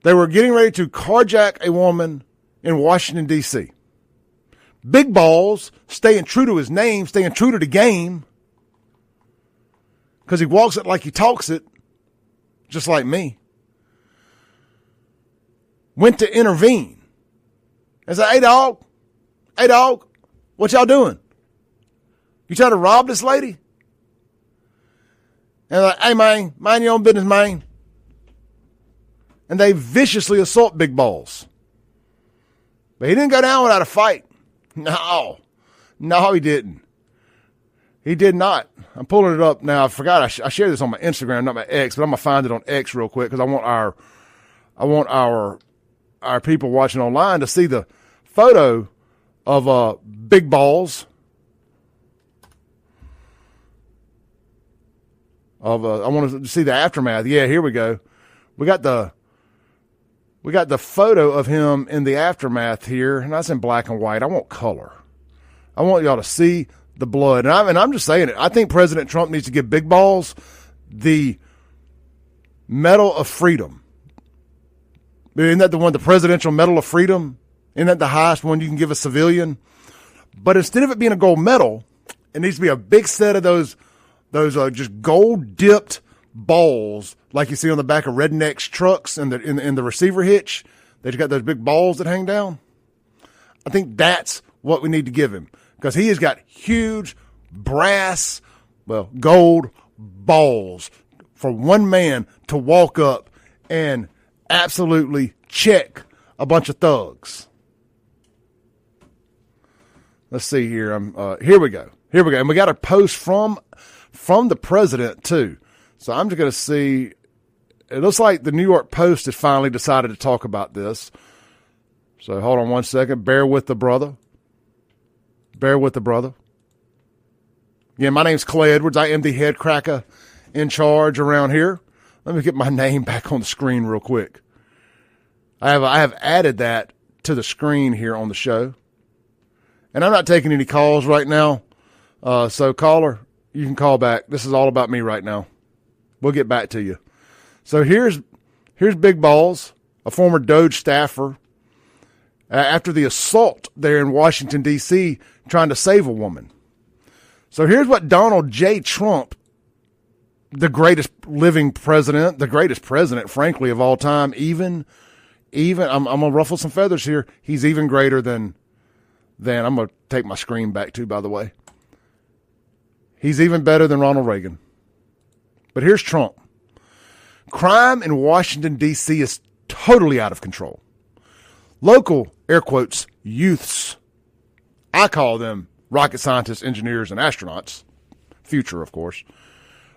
getting ready to carjack a woman in Washington, D.C. Big Balls, staying true to his name, staying true to the game, because he walks it like he talks it, just like me, went to intervene and said, hey, dog, what y'all doing? You trying to rob this lady? And like, hey, man, mind your own business, man. And they viciously assault Big Balls. But he didn't go down without a fight. No, he didn't. He did not. I'm pulling it up now. I forgot I shared this on my Instagram, not my X, but I'm gonna find it on X real quick because I want our people watching online to see the photo of Big Balls. I want to see the aftermath. Yeah, here we go. We got the photo of him in the aftermath here, and that's in black and white. I want color. I want y'all to see the blood. And I'm just saying it. I think President Trump needs to give Big Balls the Medal of Freedom. Isn't that the one, the Presidential Medal of Freedom? Isn't that the highest one you can give a civilian? But instead of it being a gold medal, it needs to be a big set of those just gold-dipped balls like you see on the back of rednecks trucks in the receiver hitch. They've got those big balls that hang down. I think that's what we need to give him because he has got huge brass, gold balls for one man to walk up and absolutely check a bunch of thugs. Let's see here. Here we go. And we got a post from the president too. So I'm just going to see. It looks like the New York Post has finally decided to talk about this. So hold on one second. Bear with the brother. Yeah, my name's Clay Edwards. I am the head cracker in charge around here. Let me get my name back on the screen real quick. I have added that to the screen here on the show. And I'm not taking any calls right now. So caller, you can call back. This is all about me right now. We'll get back to you. So here's Big Balls, a former Doge staffer, after the assault there in Washington, D.C., trying to save a woman. So here's what Donald J. Trump, the greatest living president, the greatest president, frankly, of all time, even I'm going to ruffle some feathers here. He's even greater than I'm going to take my screen back too, by the way. He's even better than Ronald Reagan. But here's Trump. Crime in Washington, D.C. is totally out of control. Local, air quotes, youths, I call them rocket scientists, engineers, and astronauts, future, of course.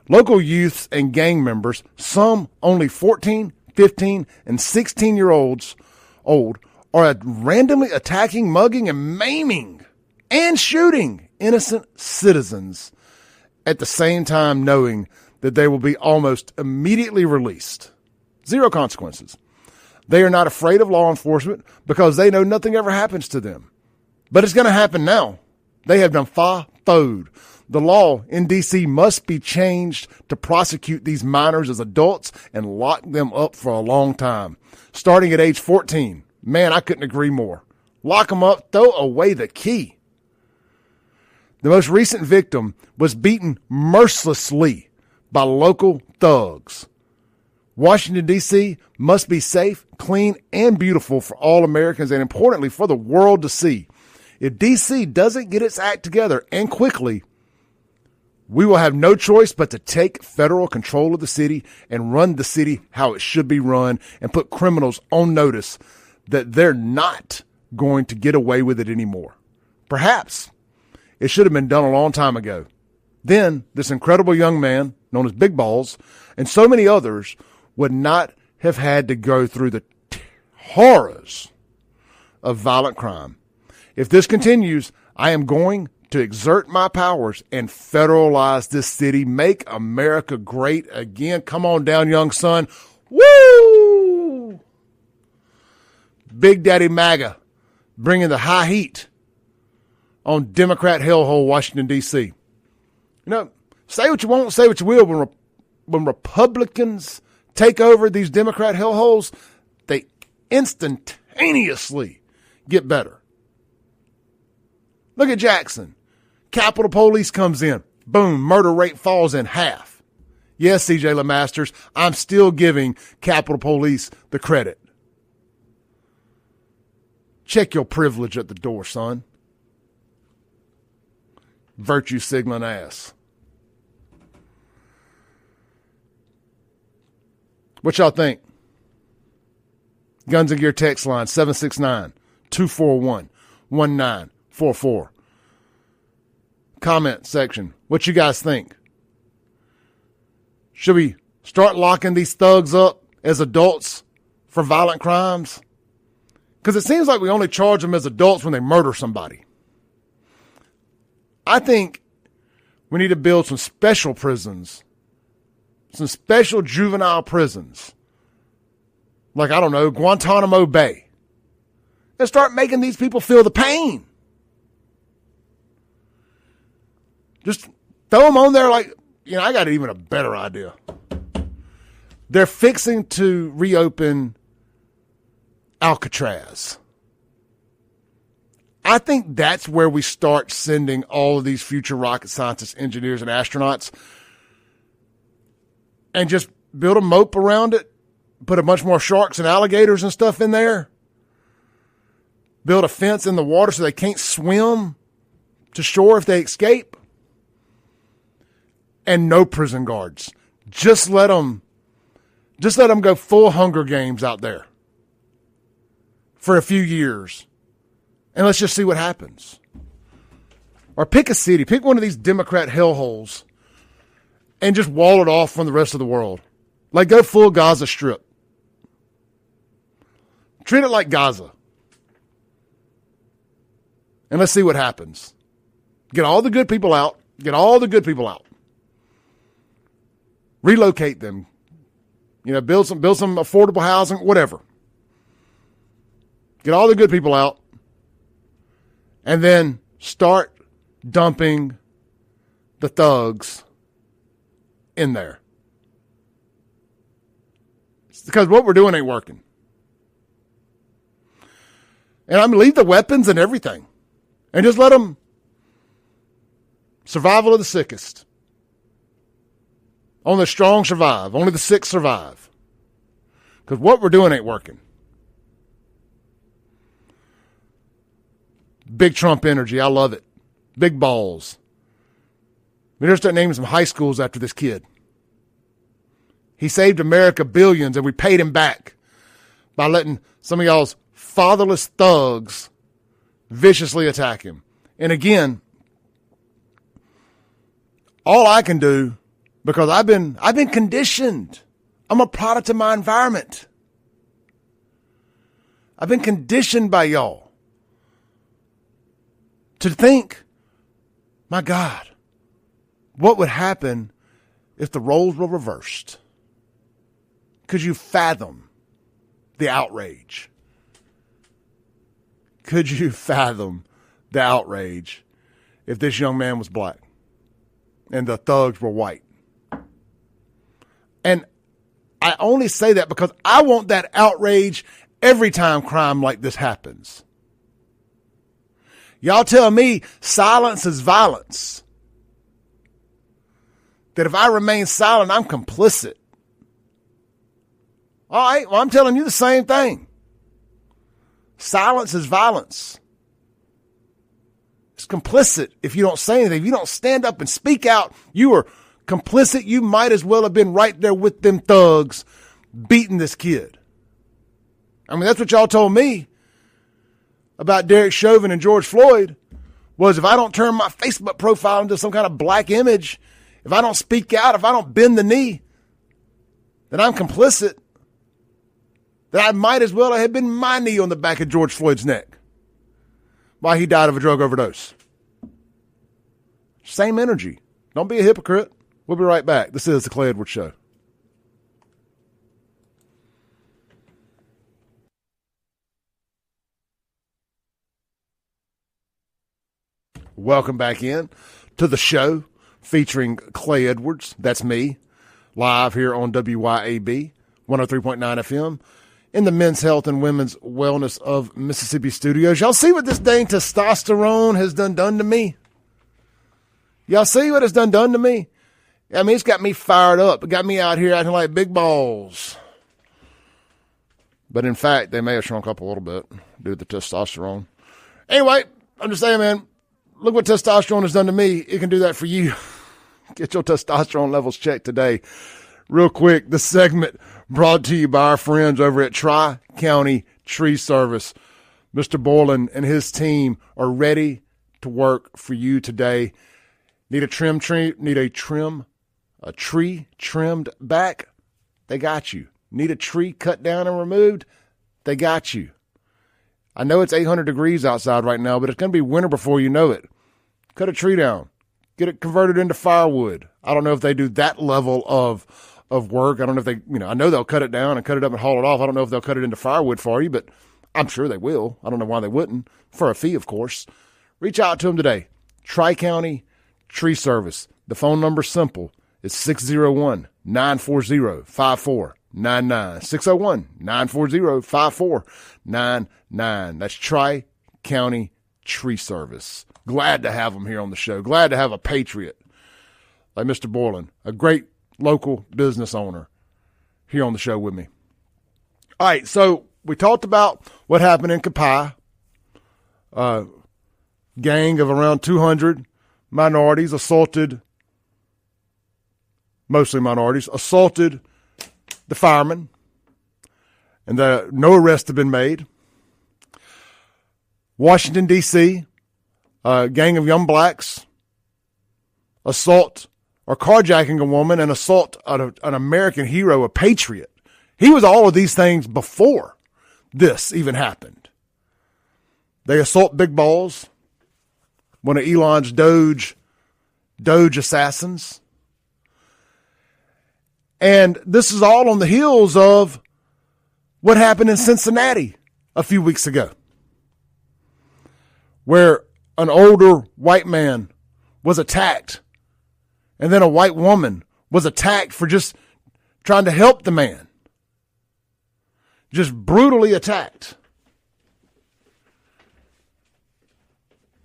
Local youths and gang members, some only 14, 15, and 16-year-olds old, are randomly attacking, mugging, and maiming and shooting innocent citizens at the same time knowing that they will be almost immediately released. Zero consequences. They are not afraid of law enforcement because they know nothing ever happens to them. But it's going to happen now. They have done fa-foed. The law in D.C. must be changed to prosecute these minors as adults and lock them up for a long time, starting at age 14. Man, I couldn't agree more. Lock them up, throw away the key. The most recent victim was beaten mercilessly by local thugs. Washington, D.C. must be safe, clean, and beautiful for all Americans and, importantly, for the world to see. If D.C. doesn't get its act together and quickly, we will have no choice but to take federal control of the city and run the city how it should be run and put criminals on notice that they're not going to get away with it anymore. Perhaps it should have been done a long time ago. Then this incredible young man, known as Big Balls, and so many others would not have had to go through the horrors of violent crime. If this continues, I am going to exert my powers and federalize this city, make America great again. Come on down, young son. Woo! Big Daddy MAGA bringing the high heat on Democrat hellhole Washington, D.C. You know, say what you want, say what you will. When Republicans take over these Democrat hellholes, they instantaneously get better. Look at Jackson. Capitol Police comes in. Boom, murder rate falls in half. Yes, C.J. LeMasters, I'm still giving Capitol Police the credit. Check your privilege at the door, son. virtue signaling ass. What y'all think? Guns and Gear text line 769-241-1944. Comment section. What you guys think? Should we start locking these thugs up as adults for violent crimes? Because it seems like we only charge them as adults when they murder somebody. I think we need to build some special prisons, some special juvenile prisons, like, I don't know, Guantanamo Bay, and start making these people feel the pain. Just throw them on there like, I got even a better idea. They're fixing to reopen Alcatraz. I think that's where we start sending all of these future rocket scientists, engineers, and astronauts, and just build a moat around it, put a bunch more sharks and alligators and stuff in there, build a fence in the water so they can't swim to shore if they escape, and no prison guards. Just let them go full Hunger Games out there for a few years, and let's just see what happens. Or pick a city, pick one of these Democrat hellholes, and just wall it off from the rest of the world. Like, go full Gaza Strip. Treat it like Gaza. And let's see what happens. Get all the good people out. Get all the good people out. Relocate them. Build some affordable housing, whatever. Get all the good people out. And then start dumping the thugs in there. Because what we're doing ain't working. And leave the weapons and everything. And just let them survival of the sickest. Only the strong survive. Only the sick survive. Because what we're doing ain't working. Big Trump energy. I love it. Big balls. We just start naming some high schools after this kid. He saved America billions, and we paid him back by letting some of y'all's fatherless thugs viciously attack him. And again, all I can do, because I've been conditioned. I'm a product of my environment. I've been conditioned by y'all to think, my God, what would happen if the roles were reversed? Could you fathom the outrage? Could you fathom the outrage if this young man was black and the thugs were white? And I only say that because I want that outrage every time crime like this happens. Y'all tell me silence is violence. That if I remain silent, I'm complicit. All right, well, I'm telling you the same thing. Silence is violence. It's complicit if you don't say anything. If you don't stand up and speak out, you are complicit. You might as well have been right there with them thugs beating this kid. I mean, that's what y'all told me about Derek Chauvin and George Floyd, was if I don't turn my Facebook profile into some kind of black image, if I don't speak out, if I don't bend the knee, then I'm complicit. That I might as well have been my knee on the back of George Floyd's neck while he died of a drug overdose. Same energy. Don't be a hypocrite. We'll be right back. This is the Clay Edwards Show. Welcome back in to the show featuring Clay Edwards. That's me, live here on WYAB 103.9 FM. In the Men's Health and Women's Wellness of Mississippi studios. Y'all see what this dang testosterone has done to me? Y'all see what it's done to me? I mean, it's got me fired up. It got me out here acting like big balls. But in fact, they may have shrunk up a little bit due to the testosterone. Anyway, I'm just saying, man, look what testosterone has done to me. It can do that for you. Get your testosterone levels checked today. Real quick, this segment brought to you by our friends over at Tri-County Tree Service. Mr. Borland and his team are ready to work for you today. Need a tree trimmed back? They got you. Need a tree cut down and removed? They got you. I know it's 800 degrees outside right now, but it's going to be winter before you know it. Cut a tree down. Get it converted into firewood. I don't know if they do that level of work. I don't know if they, I know they'll cut it down and cut it up and haul it off. I don't know if they'll cut it into firewood for you, but I'm sure they will. I don't know why they wouldn't. For a fee, of course. Reach out to them today. Tri-County Tree Service. The phone number's simple. It's 601-940-5499. 601-940-5499. That's Tri-County Tree Service. Glad to have them here on the show. Glad to have a patriot like Mr. Borland, a great local business owner, here on the show with me. All right, so we talked about what happened in Copiah. Gang of around 200 minorities mostly minorities, assaulted the fireman, and no arrests have been made. Washington, D.C., a gang of young blacks assault or carjacking a woman and assault an American hero, a patriot. He was all of these things before this even happened. They assault Big Balls, one of Elon's Doge assassins. And this is all on the heels of what happened in Cincinnati a few weeks ago, where an older white man was attacked, and then a white woman was attacked for just trying to help the man. Just brutally attacked.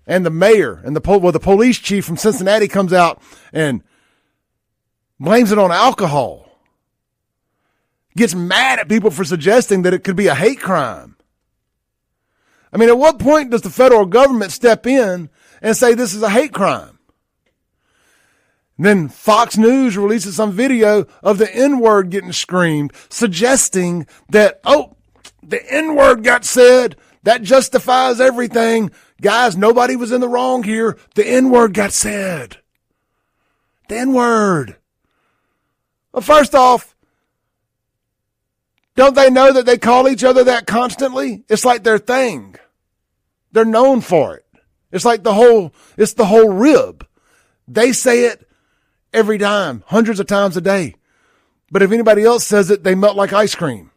And the mayor and the police chief from Cincinnati comes out and blames it on alcohol. Gets mad at people for suggesting that it could be a hate crime. I mean, at what point does the federal government step in and say this is a hate crime? And then Fox News releases some video of the N-word getting screamed, suggesting that, the N-word got said. That justifies everything. Guys, nobody was in the wrong here. The N-word got said. The N-word. Well, first off, don't they know that they call each other that constantly? It's like their thing. They're known for it. It's like the whole rib. They say it every time, hundreds of times a day. But if anybody else says it, they melt like ice cream.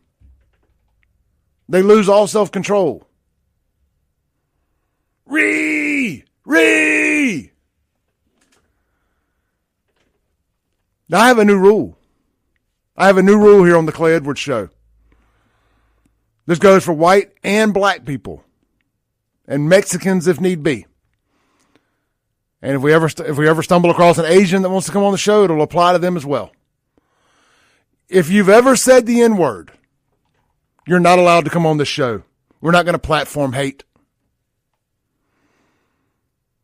They lose all self-control. Ree! Now, I have a new rule. Here on the Clay Edwards Show. This goes for white and black people, and Mexicans if need be. And if we ever stumble across an Asian that wants to come on the show, it'll apply to them as well. If you've ever said the N-word, you're not allowed to come on this show. We're not going to platform hate.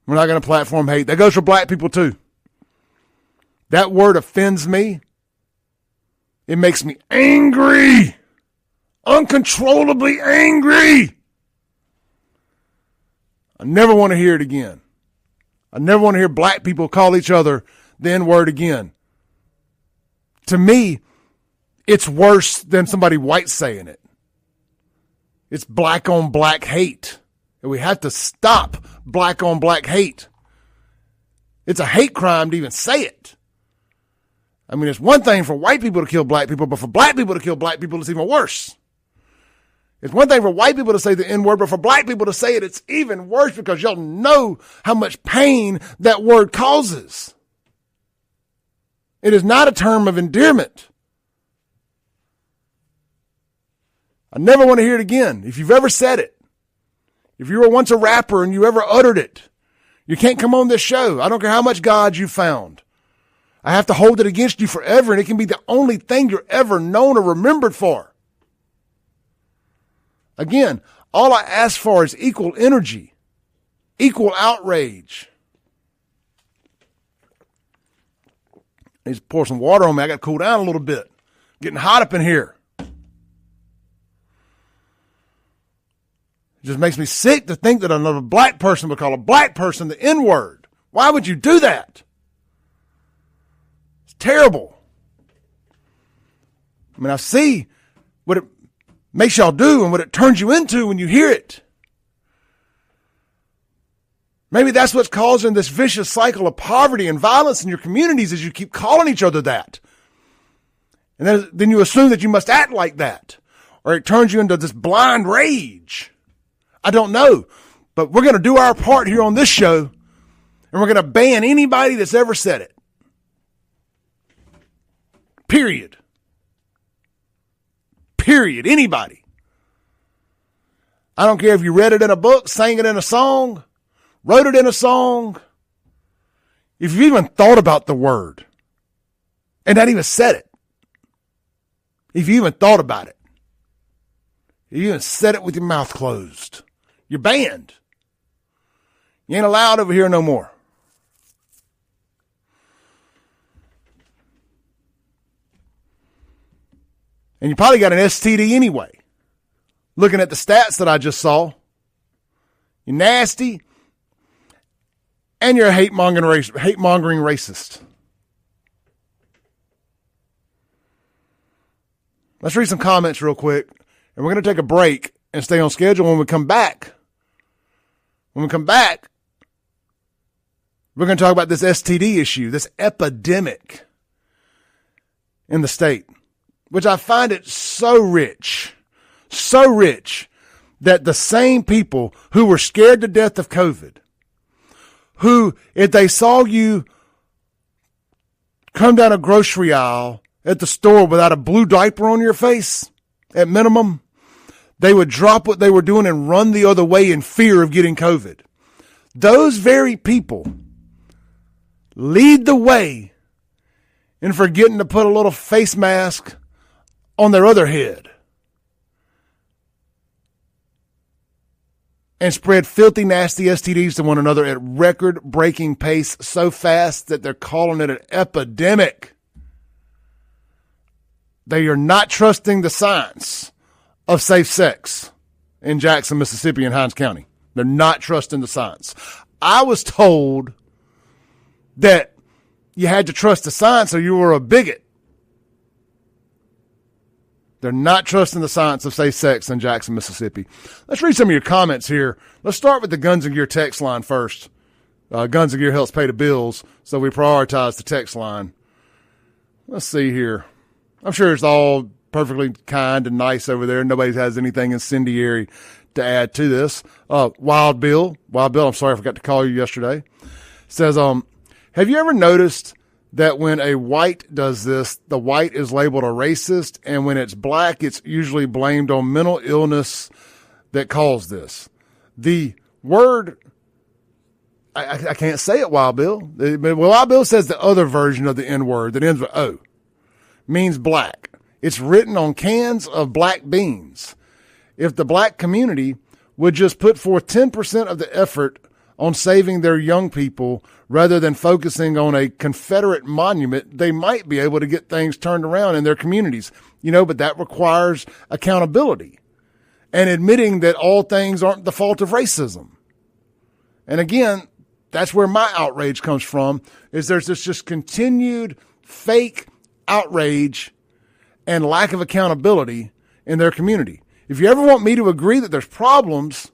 That goes for black people too. That word offends me. It makes me angry. Uncontrollably angry. I never want to hear it again. I never want to hear black people call each other the N-word again. To me, it's worse than somebody white saying it. It's black on black hate. And we have to stop black on black hate. It's a hate crime to even say it. I mean, it's one thing for white people to kill black people, but for black people to kill black people, it's even worse. It's one thing for white people to say the N-word, but for black people to say it, it's even worse because y'all know how much pain that word causes. It is not a term of endearment. I never want to hear it again. If you've ever said it, if you were once a rapper and you ever uttered it, you can't come on this show. I don't care how much God you found. I have to hold it against you forever, and it can be the only thing you're ever known or remembered for. Again, all I ask for is equal energy. Equal outrage. I need to pour some water on me. I got to cool down a little bit. Getting hot up in here. It just makes me sick to think that another black person would call a black person the N-word. Why would you do that? It's terrible. I mean, I see what it makes y'all do and what it turns you into when you hear it. Maybe that's what's causing this vicious cycle of poverty and violence in your communities, is you keep calling each other that. And then you assume that you must act like that, or it turns you into this blind rage. I don't know, but we're going to do our part here on this show, and we're going to ban anybody that's ever said it. Period. Period. Anybody. I don't care if you read it in a book, sang it in a song, wrote it in a song. If you even thought about the word and not even said it. If you even thought about it. If you even said it with your mouth closed. You're banned. You ain't allowed over here no more. And you probably got an STD anyway. Looking at the stats that I just saw. You're nasty. And you're a hate-mongering racist. Let's read some comments real quick. And we're going to take a break and stay on schedule. When we come back, we're going to talk about this STD issue, this epidemic in the state, which I find it so rich that the same people who were scared to death of COVID, who, if they saw you come down a grocery aisle at the store without a blue diaper on your face, at minimum, they would drop what they were doing and run the other way in fear of getting COVID. Those very people lead the way in forgetting to put a little face mask on their other head and spread filthy, nasty STDs to one another at record-breaking pace so fast that they're calling it an epidemic. They are not trusting the science of safe sex in Jackson, Mississippi, and Hinds County. They're not trusting the science. I was told that you had to trust the science or you were a bigot. They're not trusting the science of safe sex in Jackson, Mississippi. Let's read some of your comments here. Let's start with the Guns and Gear text line first. Guns and Gear helps pay the bills, so we prioritize the text line. Let's see here. I'm sure it's all perfectly kind and nice over there. Nobody has anything incendiary to add to this. Wild Bill, I'm sorry I forgot to call you yesterday, says, have you ever noticed that when a white does this, the white is labeled a racist, and when it's black, it's usually blamed on mental illness that caused this? The word, I can't say it, Wild Bill. Wild Bill says the other version of the N-word that ends with O means black. It's written on cans of black beans. If the black community would just put forth 10% of the effort on saving their young people rather than focusing on a Confederate monument, they might be able to get things turned around in their communities. But that requires accountability and admitting that all things aren't the fault of racism. And again, that's where my outrage comes from, is there's this just continued fake outrage and lack of accountability in their community. If you ever want me to agree that there's problems,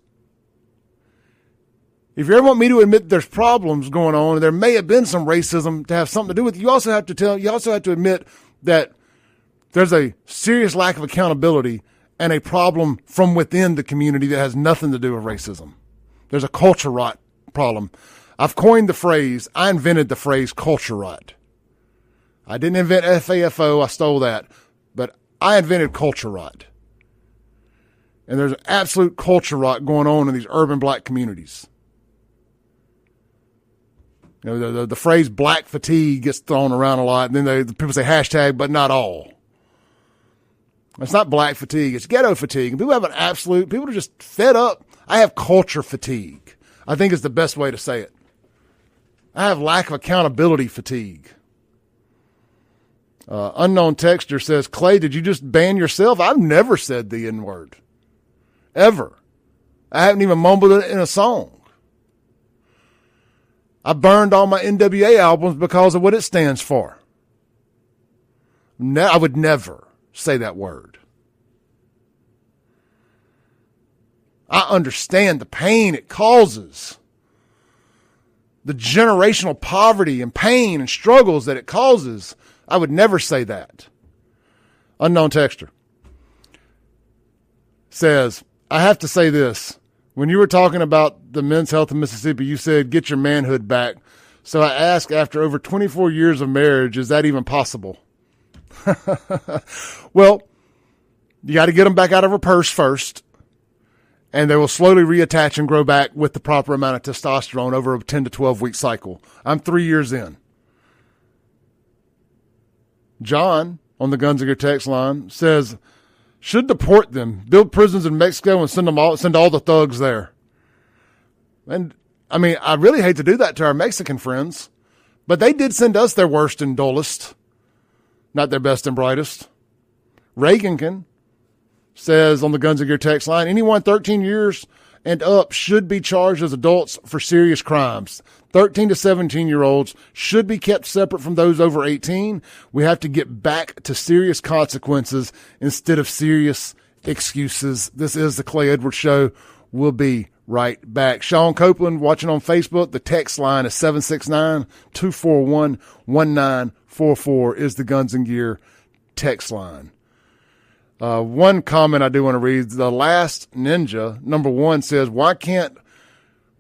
if you ever want me to admit there's problems going on, and there may have been some racism to have something to do with it, you also have to admit that there's a serious lack of accountability and a problem from within the community that has nothing to do with racism. There's a culture rot problem. I've coined the phrase, I invented the phrase culture rot. I didn't invent FAFO, I stole that, but I invented culture rot. And there's an absolute culture rot going on in these urban black communities. The phrase black fatigue gets thrown around a lot, and then people say hashtag, but not all. It's not black fatigue, it's ghetto fatigue. And people are just fed up. I have culture fatigue. I think is the best way to say it. I have lack of accountability fatigue. Unknown texter says, Clay, did you just ban yourself? I've never said the N-word. Ever. I haven't even mumbled it in a song. I burned all my NWA albums because of what it stands for. I would never say that word. I understand the pain it causes. The generational poverty and pain and struggles that it causes. I would never say that. Unknown texter says, I have to say this. When you were talking about the Men's Health in Mississippi, you said, get your manhood back. So I ask, after over 24 years of marriage, is that even possible? Well, you got to get them back out of her purse first, and they will slowly reattach and grow back with the proper amount of testosterone over a 10 to 12 week cycle. I'm 3 years in. John, on the Guns and Gear text line, says, should deport them, build prisons in Mexico, and send all the thugs there. And, I mean, I really hate to do that to our Mexican friends, but they did send us their worst and dullest, not their best and brightest. Reagankin says on the Guns and Gear text line, anyone 13 years and up should be charged as adults for serious crimes. 13 to 17-year-olds should be kept separate from those over 18. We have to get back to serious consequences instead of serious excuses. This is the Clay Edwards Show. We'll be right back. Sean Copeland watching on Facebook. The text line is 769-241-1944 is the Guns and Gear text line. One comment I do want to read. The Last Ninja, number 1, says, Why can't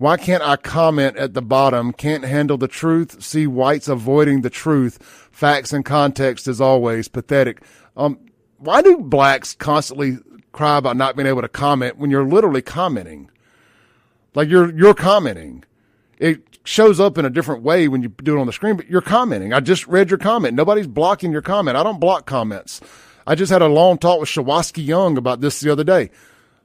I comment at the bottom? Can't handle the truth. See whites avoiding the truth. Facts and context as always. Pathetic. Why do blacks constantly cry about not being able to comment when you're literally commenting? Like you're commenting. It shows up in a different way when you do it on the screen, but you're commenting. I just read your comment. Nobody's blocking your comment. I don't block comments. I just had a long talk with Shawaski Young about this the other day,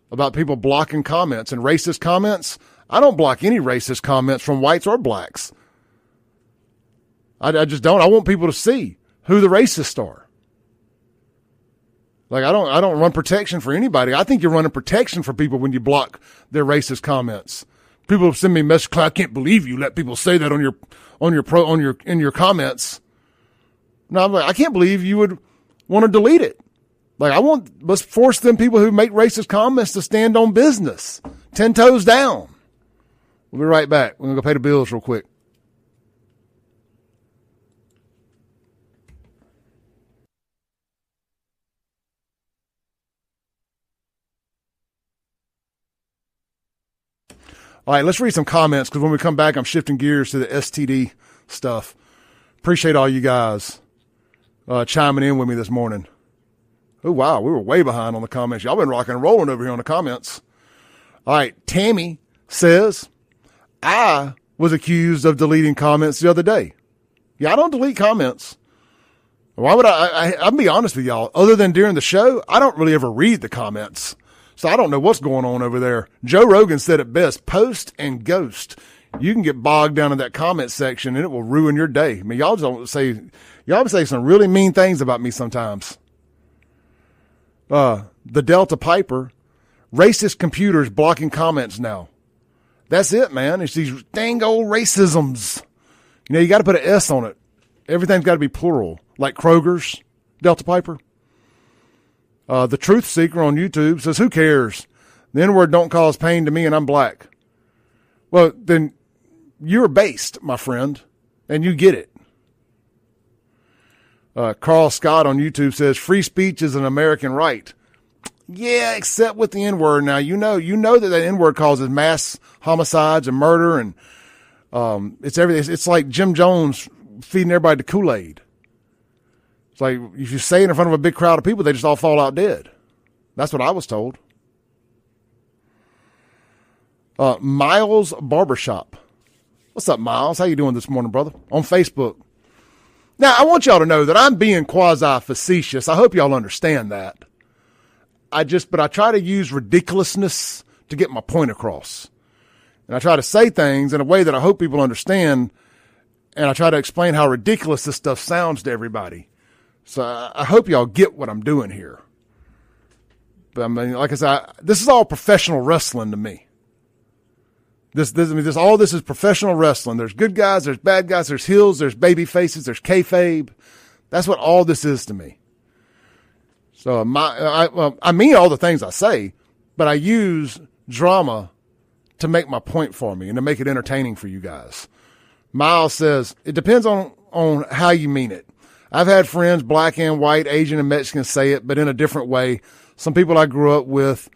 about people blocking comments and racist comments. I don't block any racist comments from whites or blacks. I just don't. I want people to see who the racists are. Like I don't run protection for anybody. I think you're running protection for people when you block their racist comments. People send me messages, I can't believe you let people say that in your comments. No, I'm like, I can't believe you would want to delete it. Like let's force them people who make racist comments to stand on business. 10 toes down. We'll be right back. We're going to go pay the bills real quick. All right, let's read some comments because when we come back, I'm shifting gears to the STD stuff. Appreciate all you guys chiming in with me this morning. Oh, wow, we were way behind on the comments. Y'all been rocking and rolling over here on the comments. All right, Tammy says, I was accused of deleting comments the other day. Yeah, I don't delete comments. Why would I'll be honest with y'all. Other than during the show, I don't really ever read the comments. So I don't know what's going on over there. Joe Rogan said it best, post and ghost. You can get bogged down in that comment section and it will ruin your day. I mean, y'all say some really mean things about me sometimes. The Delta Piper, racist computers blocking comments now. That's it, man. It's these dang old racisms. You know, you got to put an S on it. Everything's got to be plural, like Kroger's, Delta Piper. The Truth Seeker on YouTube says, who cares? The N-word don't cause pain to me and I'm black. Well, then you're based, my friend, and you get it. Carl Scott on YouTube says, free speech is an American right. Yeah, except with the N-word. Now, you know that N-word causes mass homicides and murder and it's everything. It's like Jim Jones feeding everybody the Kool-Aid. It's like if you say it in front of a big crowd of people, they just all fall out dead. That's what I was told. Miles Barbershop. What's up, Miles? How you doing this morning, brother? On Facebook. Now, I want y'all to know that I'm being quasi-facetious. I hope y'all understand that. But I try to use ridiculousness to get my point across. And I try to say things in a way that I hope people understand, and I try to explain how ridiculous this stuff sounds to everybody. So I hope y'all get what I'm doing here. But I mean, like I said, this is all professional wrestling to me. All this is professional wrestling. There's good guys, there's bad guys, there's heels, there's baby faces, there's kayfabe. That's what all this is to me. So I mean all the things I say, but I use drama to make my point for me and to make it entertaining for you guys. Miles says, it depends on how you mean it. I've had friends, black and white, Asian and Mexican, say it, but in a different way. Some people I grew up with,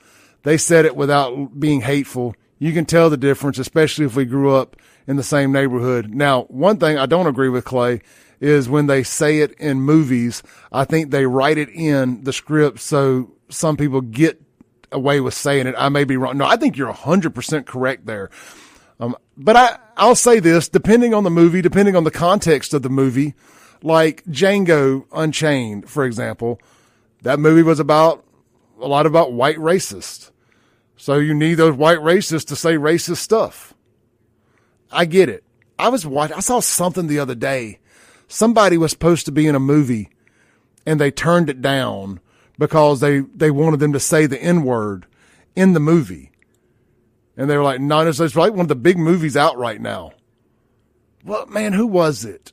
they said it without being hateful. You can tell the difference, especially if we grew up in the same neighborhood. Now, one thing I don't agree with, Clay, is when they say it in movies, I think they write it in the script so some people get away with saying it. I may be wrong. No, I think you're 100% correct there. But I'll say this, depending on the movie, depending on the context of the movie, like Django Unchained, for example, that movie was a lot about white racists. So you need those white racists to say racist stuff. I get it. I saw something the other day. Somebody was supposed to be in a movie and they turned it down because they wanted them to say the N-word in the movie. And they were like, no, it's like one of the big movies out right now. Well, man, who was it?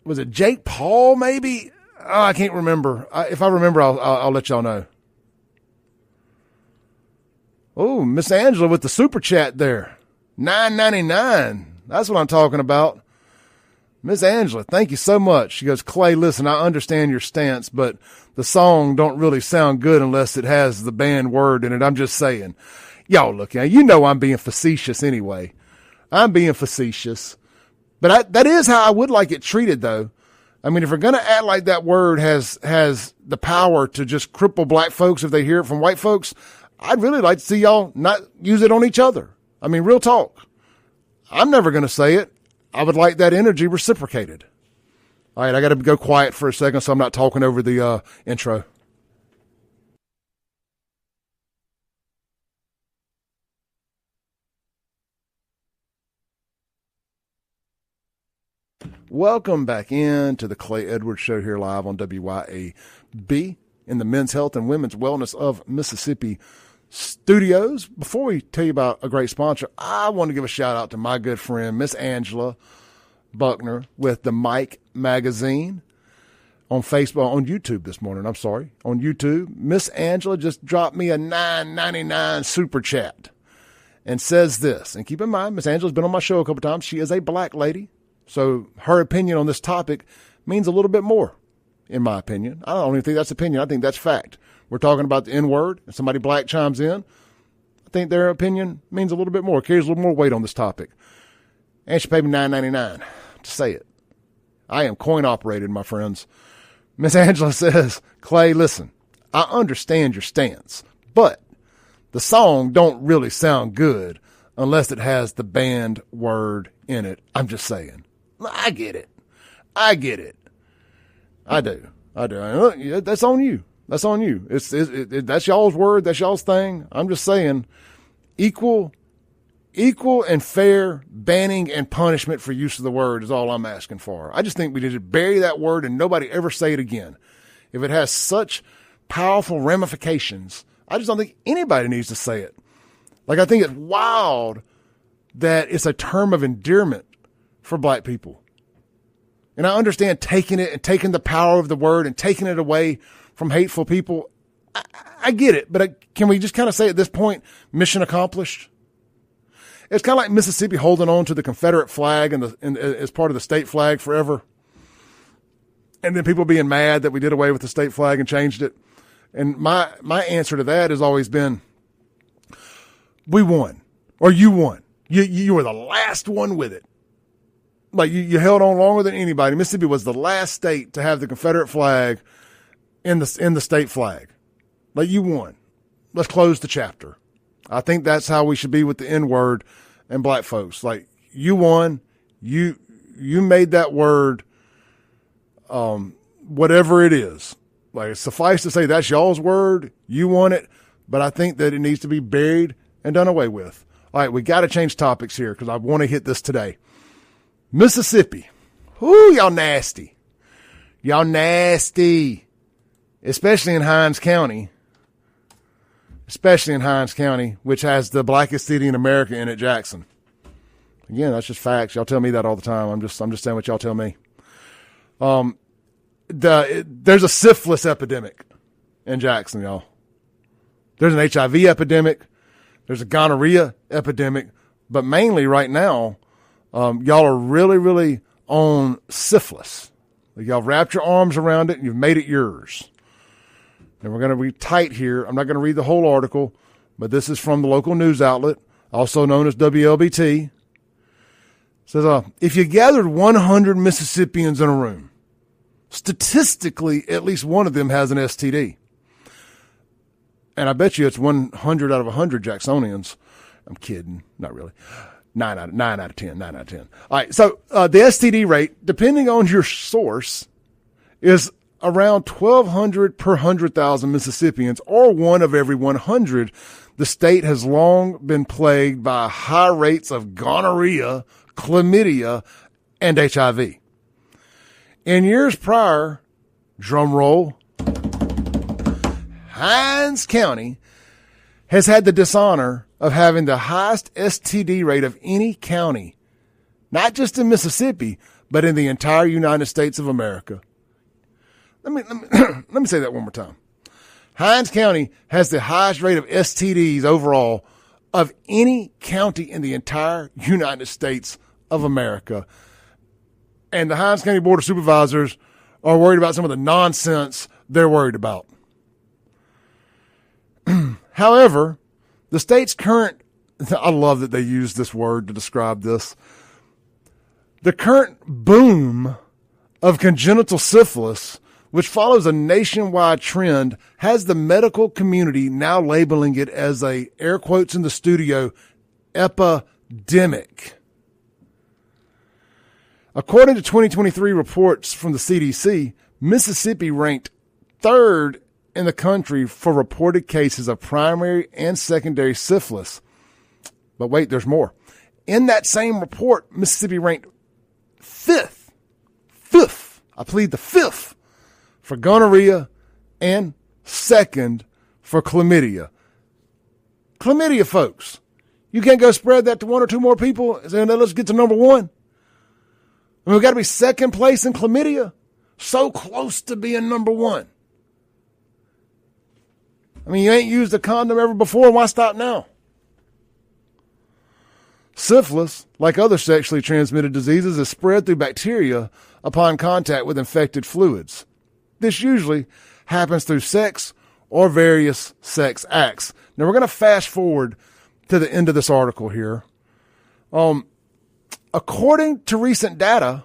Was it Jake Paul, maybe? Oh, I can't remember. If I remember, I'll let y'all know. Oh, Miss Angela with the super chat there. $9.99. That's what I'm talking about. Miss Angela, thank you so much. She goes, Clay, listen, I understand your stance, but the song don't really sound good unless it has the banned word in it. I'm just saying. Y'all look, you know I'm being facetious anyway. I'm being facetious. But that is how I would like it treated, though. I mean, if we're going to act like that word has the power to just cripple black folks if they hear it from white folks, I'd really like to see y'all not use it on each other. I mean, real talk. I'm never going to say it. I would like that energy reciprocated. All right, I got to go quiet for a second so I'm not talking over the intro. Welcome back in to the Clay Edwards Show here live on WYAB in the Men's Health and Women's Wellness of Mississippi studios. Before we tell you about a great sponsor, I want to give a shout out to my good friend, Miss Angela Buckner with the Mike Magazine on Facebook, on YouTube this morning. I'm sorry, on YouTube. Miss Angela just dropped me a $9.99 super chat and says this, and keep in mind, Miss Angela's been on my show a couple times. She is a black lady. So her opinion on this topic means a little bit more, in my opinion. I don't even think that's opinion. I think that's fact. We're talking about the N-word. If somebody black chimes in, I think their opinion means a little bit more, carries a little more weight on this topic. And she paid me $9.99 to say it. I am coin operated, my friends. Miss Angela says, Clay, listen, I understand your stance, but the song don't really sound good unless it has the banned word in it. I'm just saying. I get it. I do. That's on you. That's on you. That's y'all's word. That's y'all's thing. I'm just saying equal and fair banning and punishment for use of the word is all I'm asking for. I just think we need to bury that word and nobody ever say it again. If it has such powerful ramifications, I just don't think anybody needs to say it. Like, I think it's wild that it's a term of endearment for black people. And I understand taking it and taking the power of the word and taking it away from hateful people. I get it, but can we just kind of say at this point, mission accomplished? It's kind of like Mississippi holding on to the Confederate flag and as part of the state flag forever. And then people being mad that we did away with the state flag and changed it. And my answer to that has always been, we won, or you won. You were the last one with it. Like you held on longer than anybody. Mississippi was the last state to have the Confederate flag in the state flag. Like, you won. Let's close the chapter. I think that's how we should be with the N-word and black folks. Like, you won. You made that word, whatever it is. Like, suffice to say that's y'all's word. You won it. But I think that it needs to be buried and done away with. All right, we got to change topics here because I want to hit this today. Mississippi. Ooh, y'all nasty. Y'all nasty. Especially in Hinds County. Especially in Hinds County, which has the blackest city in America in it, Jackson. Again, that's just facts. Y'all tell me that all the time. I'm just saying what y'all tell me. There's a syphilis epidemic in Jackson, y'all. There's an HIV epidemic. There's a gonorrhea epidemic. But mainly right now, y'all are really, really on syphilis. Y'all wrapped your arms around it and you've made it yours. And we're going to be tight here. I'm not going to read the whole article, but this is from the local news outlet, also known as WLBT. It says, if you gathered 100 Mississippians in a room, statistically, at least one of them has an STD. And I bet you it's 100 out of 100 Jacksonians. I'm kidding. Not really. 9 out of 10. All right. So the STD rate, depending on your source, is around 1,200 per 100,000 Mississippians, or 1 of every 100. The state has long been plagued by high rates of gonorrhea, chlamydia, and HIV. In years prior, drum roll, Hinds County has had the dishonor of having the highest STD rate of any county, not just in Mississippi, but in the entire United States of America. Let me say that one more time. Hinds County has the highest rate of STDs overall of any county in the entire United States of America. And the Hinds County Board of Supervisors are worried about some of the nonsense they're worried about. However, the state's current, I love that they use this word to describe this, the current boom of congenital syphilis, which follows a nationwide trend, has the medical community now labeling it as a, air quotes in the studio, epidemic. According to 2023 reports from the CDC, Mississippi ranked 3rd in the country for reported cases of primary and secondary syphilis. But wait, there's more. In that same report, Mississippi ranked 5th, I plead the 5th, for gonorrhea and 2nd for chlamydia. Chlamydia, folks. You can't go spread that to 1 or 2 more people and say, let's get to number 1. I mean, we got to be 2nd place in chlamydia. So close to being number 1. I mean, you ain't used a condom ever before. Why stop now? Syphilis, like other sexually transmitted diseases, is spread through bacteria upon contact with infected fluids. This usually happens through sex or various sex acts. Now, we're going to fast forward to the end of this article here. According to recent data,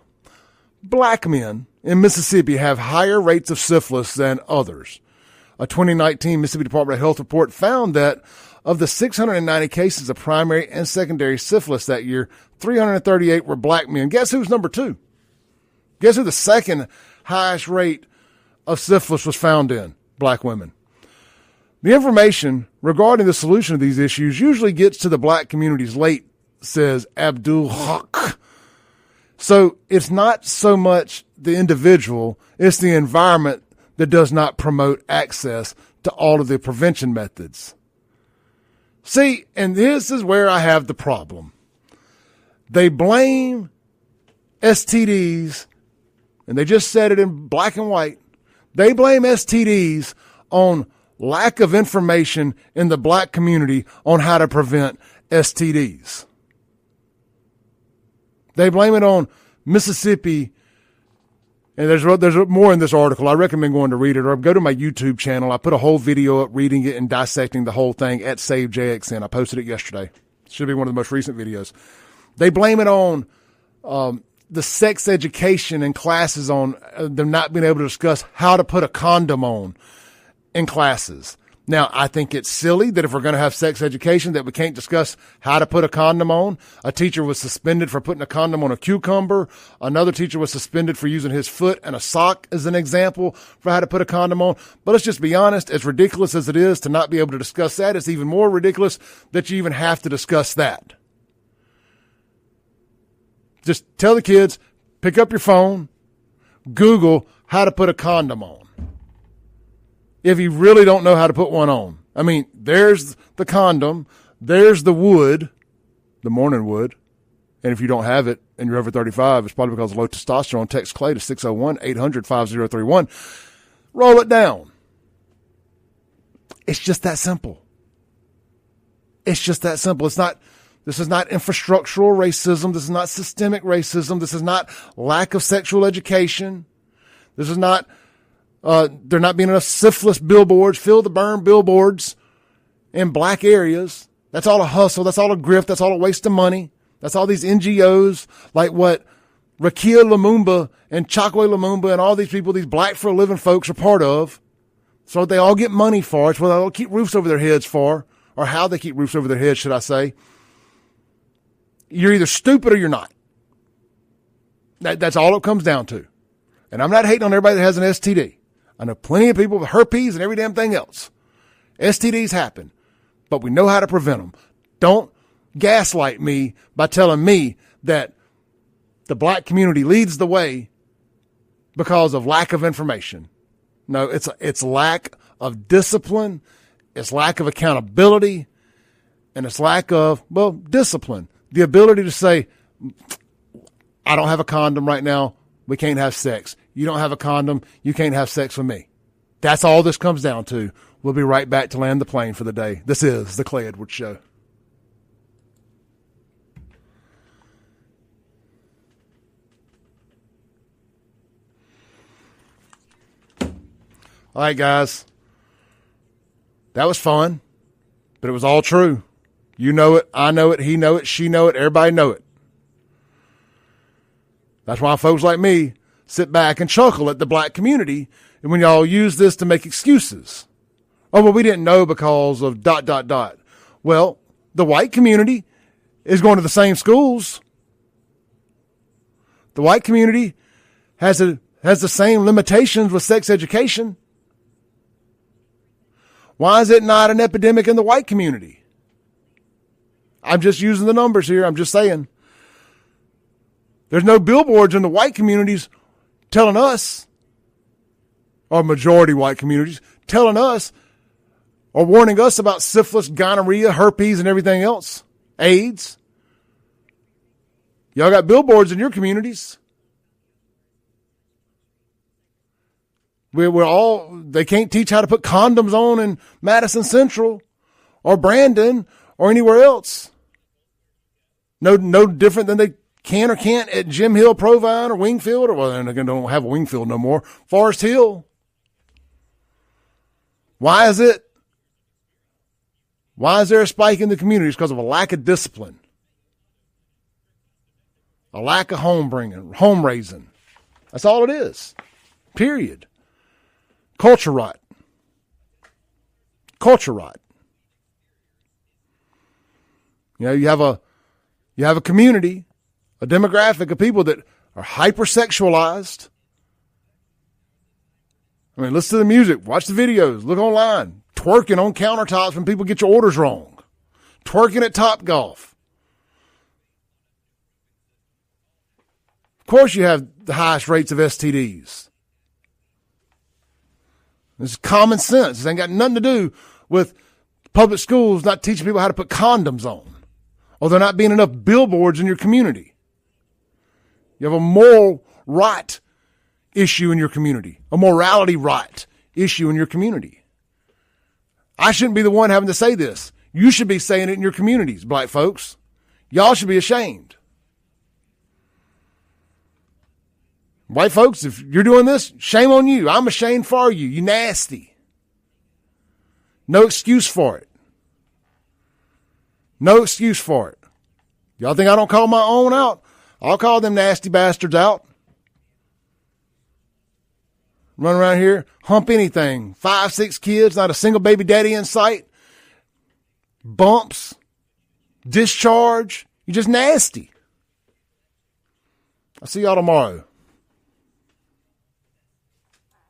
black men in Mississippi have higher rates of syphilis than others. A 2019 Mississippi Department of Health report found that of the 690 cases of primary and secondary syphilis that year, 338 were black men. Guess who's number 2? Guess who the second highest rate of syphilis was found in? Black women. The information regarding the solution of these issues usually gets to the black communities late, says Abdul Haq. So it's not so much the individual, it's the environment that does not promote access to all of the prevention methods. See, and this is where I have the problem. They blame STDs, and they just said it in black and white. They blame STDs on lack of information in the black community on how to prevent STDs. They blame it on Mississippi. And there's more in this article. I recommend going to read it, or go to my YouTube channel. I put a whole video up reading it and dissecting the whole thing at SaveJXN. I posted it yesterday. Should be one of the most recent videos. They blame it on the sex education and classes, on them not being able to discuss how to put a condom on in classes. Now, I think it's silly that if we're going to have sex education that we can't discuss how to put a condom on. A teacher was suspended for putting a condom on a cucumber. Another teacher was suspended for using his foot and a sock as an example for how to put a condom on. But let's just be honest, as ridiculous as it is to not be able to discuss that, it's even more ridiculous that you even have to discuss that. Just tell the kids, pick up your phone, Google how to put a condom on. If you really don't know how to put one on. I mean, there's the condom, there's the wood, the morning wood, and if you don't have it and you're over 35, it's probably because of low testosterone. Text Clay to 601-800-5031. Roll it down. It's just that simple. It's just that simple. This is not infrastructural racism. This is not systemic racism. This is not lack of sexual education. This is not there not being enough syphilis billboards, fill the burn billboards in black areas. That's all a hustle. That's all a grift. That's all a waste of money. That's all these NGOs like what Rakia Lumumba and Chakwe Lumumba and all these people, these black for a living folks are part of. So they all get money for. It's what they'll keep roofs over their heads for, or how they keep roofs over their heads, should I say. You're either stupid or you're not. That's all it comes down to. And I'm not hating on everybody that has an STD. I know plenty of people with herpes and every damn thing else. STDs happen, but we know how to prevent them. Don't gaslight me by telling me that the black community leads the way because of lack of information. No, it's lack of discipline, it's lack of accountability, and it's lack of, discipline. The ability to say, I don't have a condom right now, we can't have sex. You don't have a condom, you can't have sex with me. That's all this comes down to. We'll be right back to land the plane for the day. This is the Clay Edwards Show. All right, guys. That was fun, but it was all true. You know it, I know it, he know it, she know it, everybody know it. That's why folks like me sit back and chuckle at the black community and when y'all use this to make excuses. Oh, well, we didn't know because of ... Well, the white community is going to the same schools. The white community has the same limitations with sex education. Why is it not an epidemic in the white community? I'm just using the numbers here. I'm just saying. There's no billboards in the white communities telling us, or majority white communities, telling us or warning us about syphilis, gonorrhea, herpes, and everything else. AIDS. Y'all got billboards in your communities. They can't teach how to put condoms on in Madison Central or Brandon or anywhere else. No different than they can or can't at Jim Hill, Provine, or Wingfield, or well, they don't have a Wingfield no more. Forest Hill. Why is there a spike in the communities? Because of a lack of discipline, a lack of home raising. That's all it is. Period. Culture rot. You know, you have a community, a demographic of people that are hypersexualized. I mean, listen to the music, watch the videos, look online, twerking on countertops when people get your orders wrong, twerking at Topgolf. Of course you have the highest rates of STDs. This is common sense. This ain't got nothing to do with public schools not teaching people how to put condoms on, or there not being enough billboards in your community. You have a moral rot issue in your community, a morality rot issue in your community. I shouldn't be the one having to say this. You should be saying it in your communities, black folks. Y'all should be ashamed. White folks, if you're doing this, shame on you. I'm ashamed for you. You nasty. No excuse for it. No excuse for it. Y'all think I don't call my own out? I'll call them nasty bastards out. run around here, hump anything. 5, 6 kids, not a single baby daddy in sight. Bumps, discharge. You're just nasty. I'll see y'all tomorrow.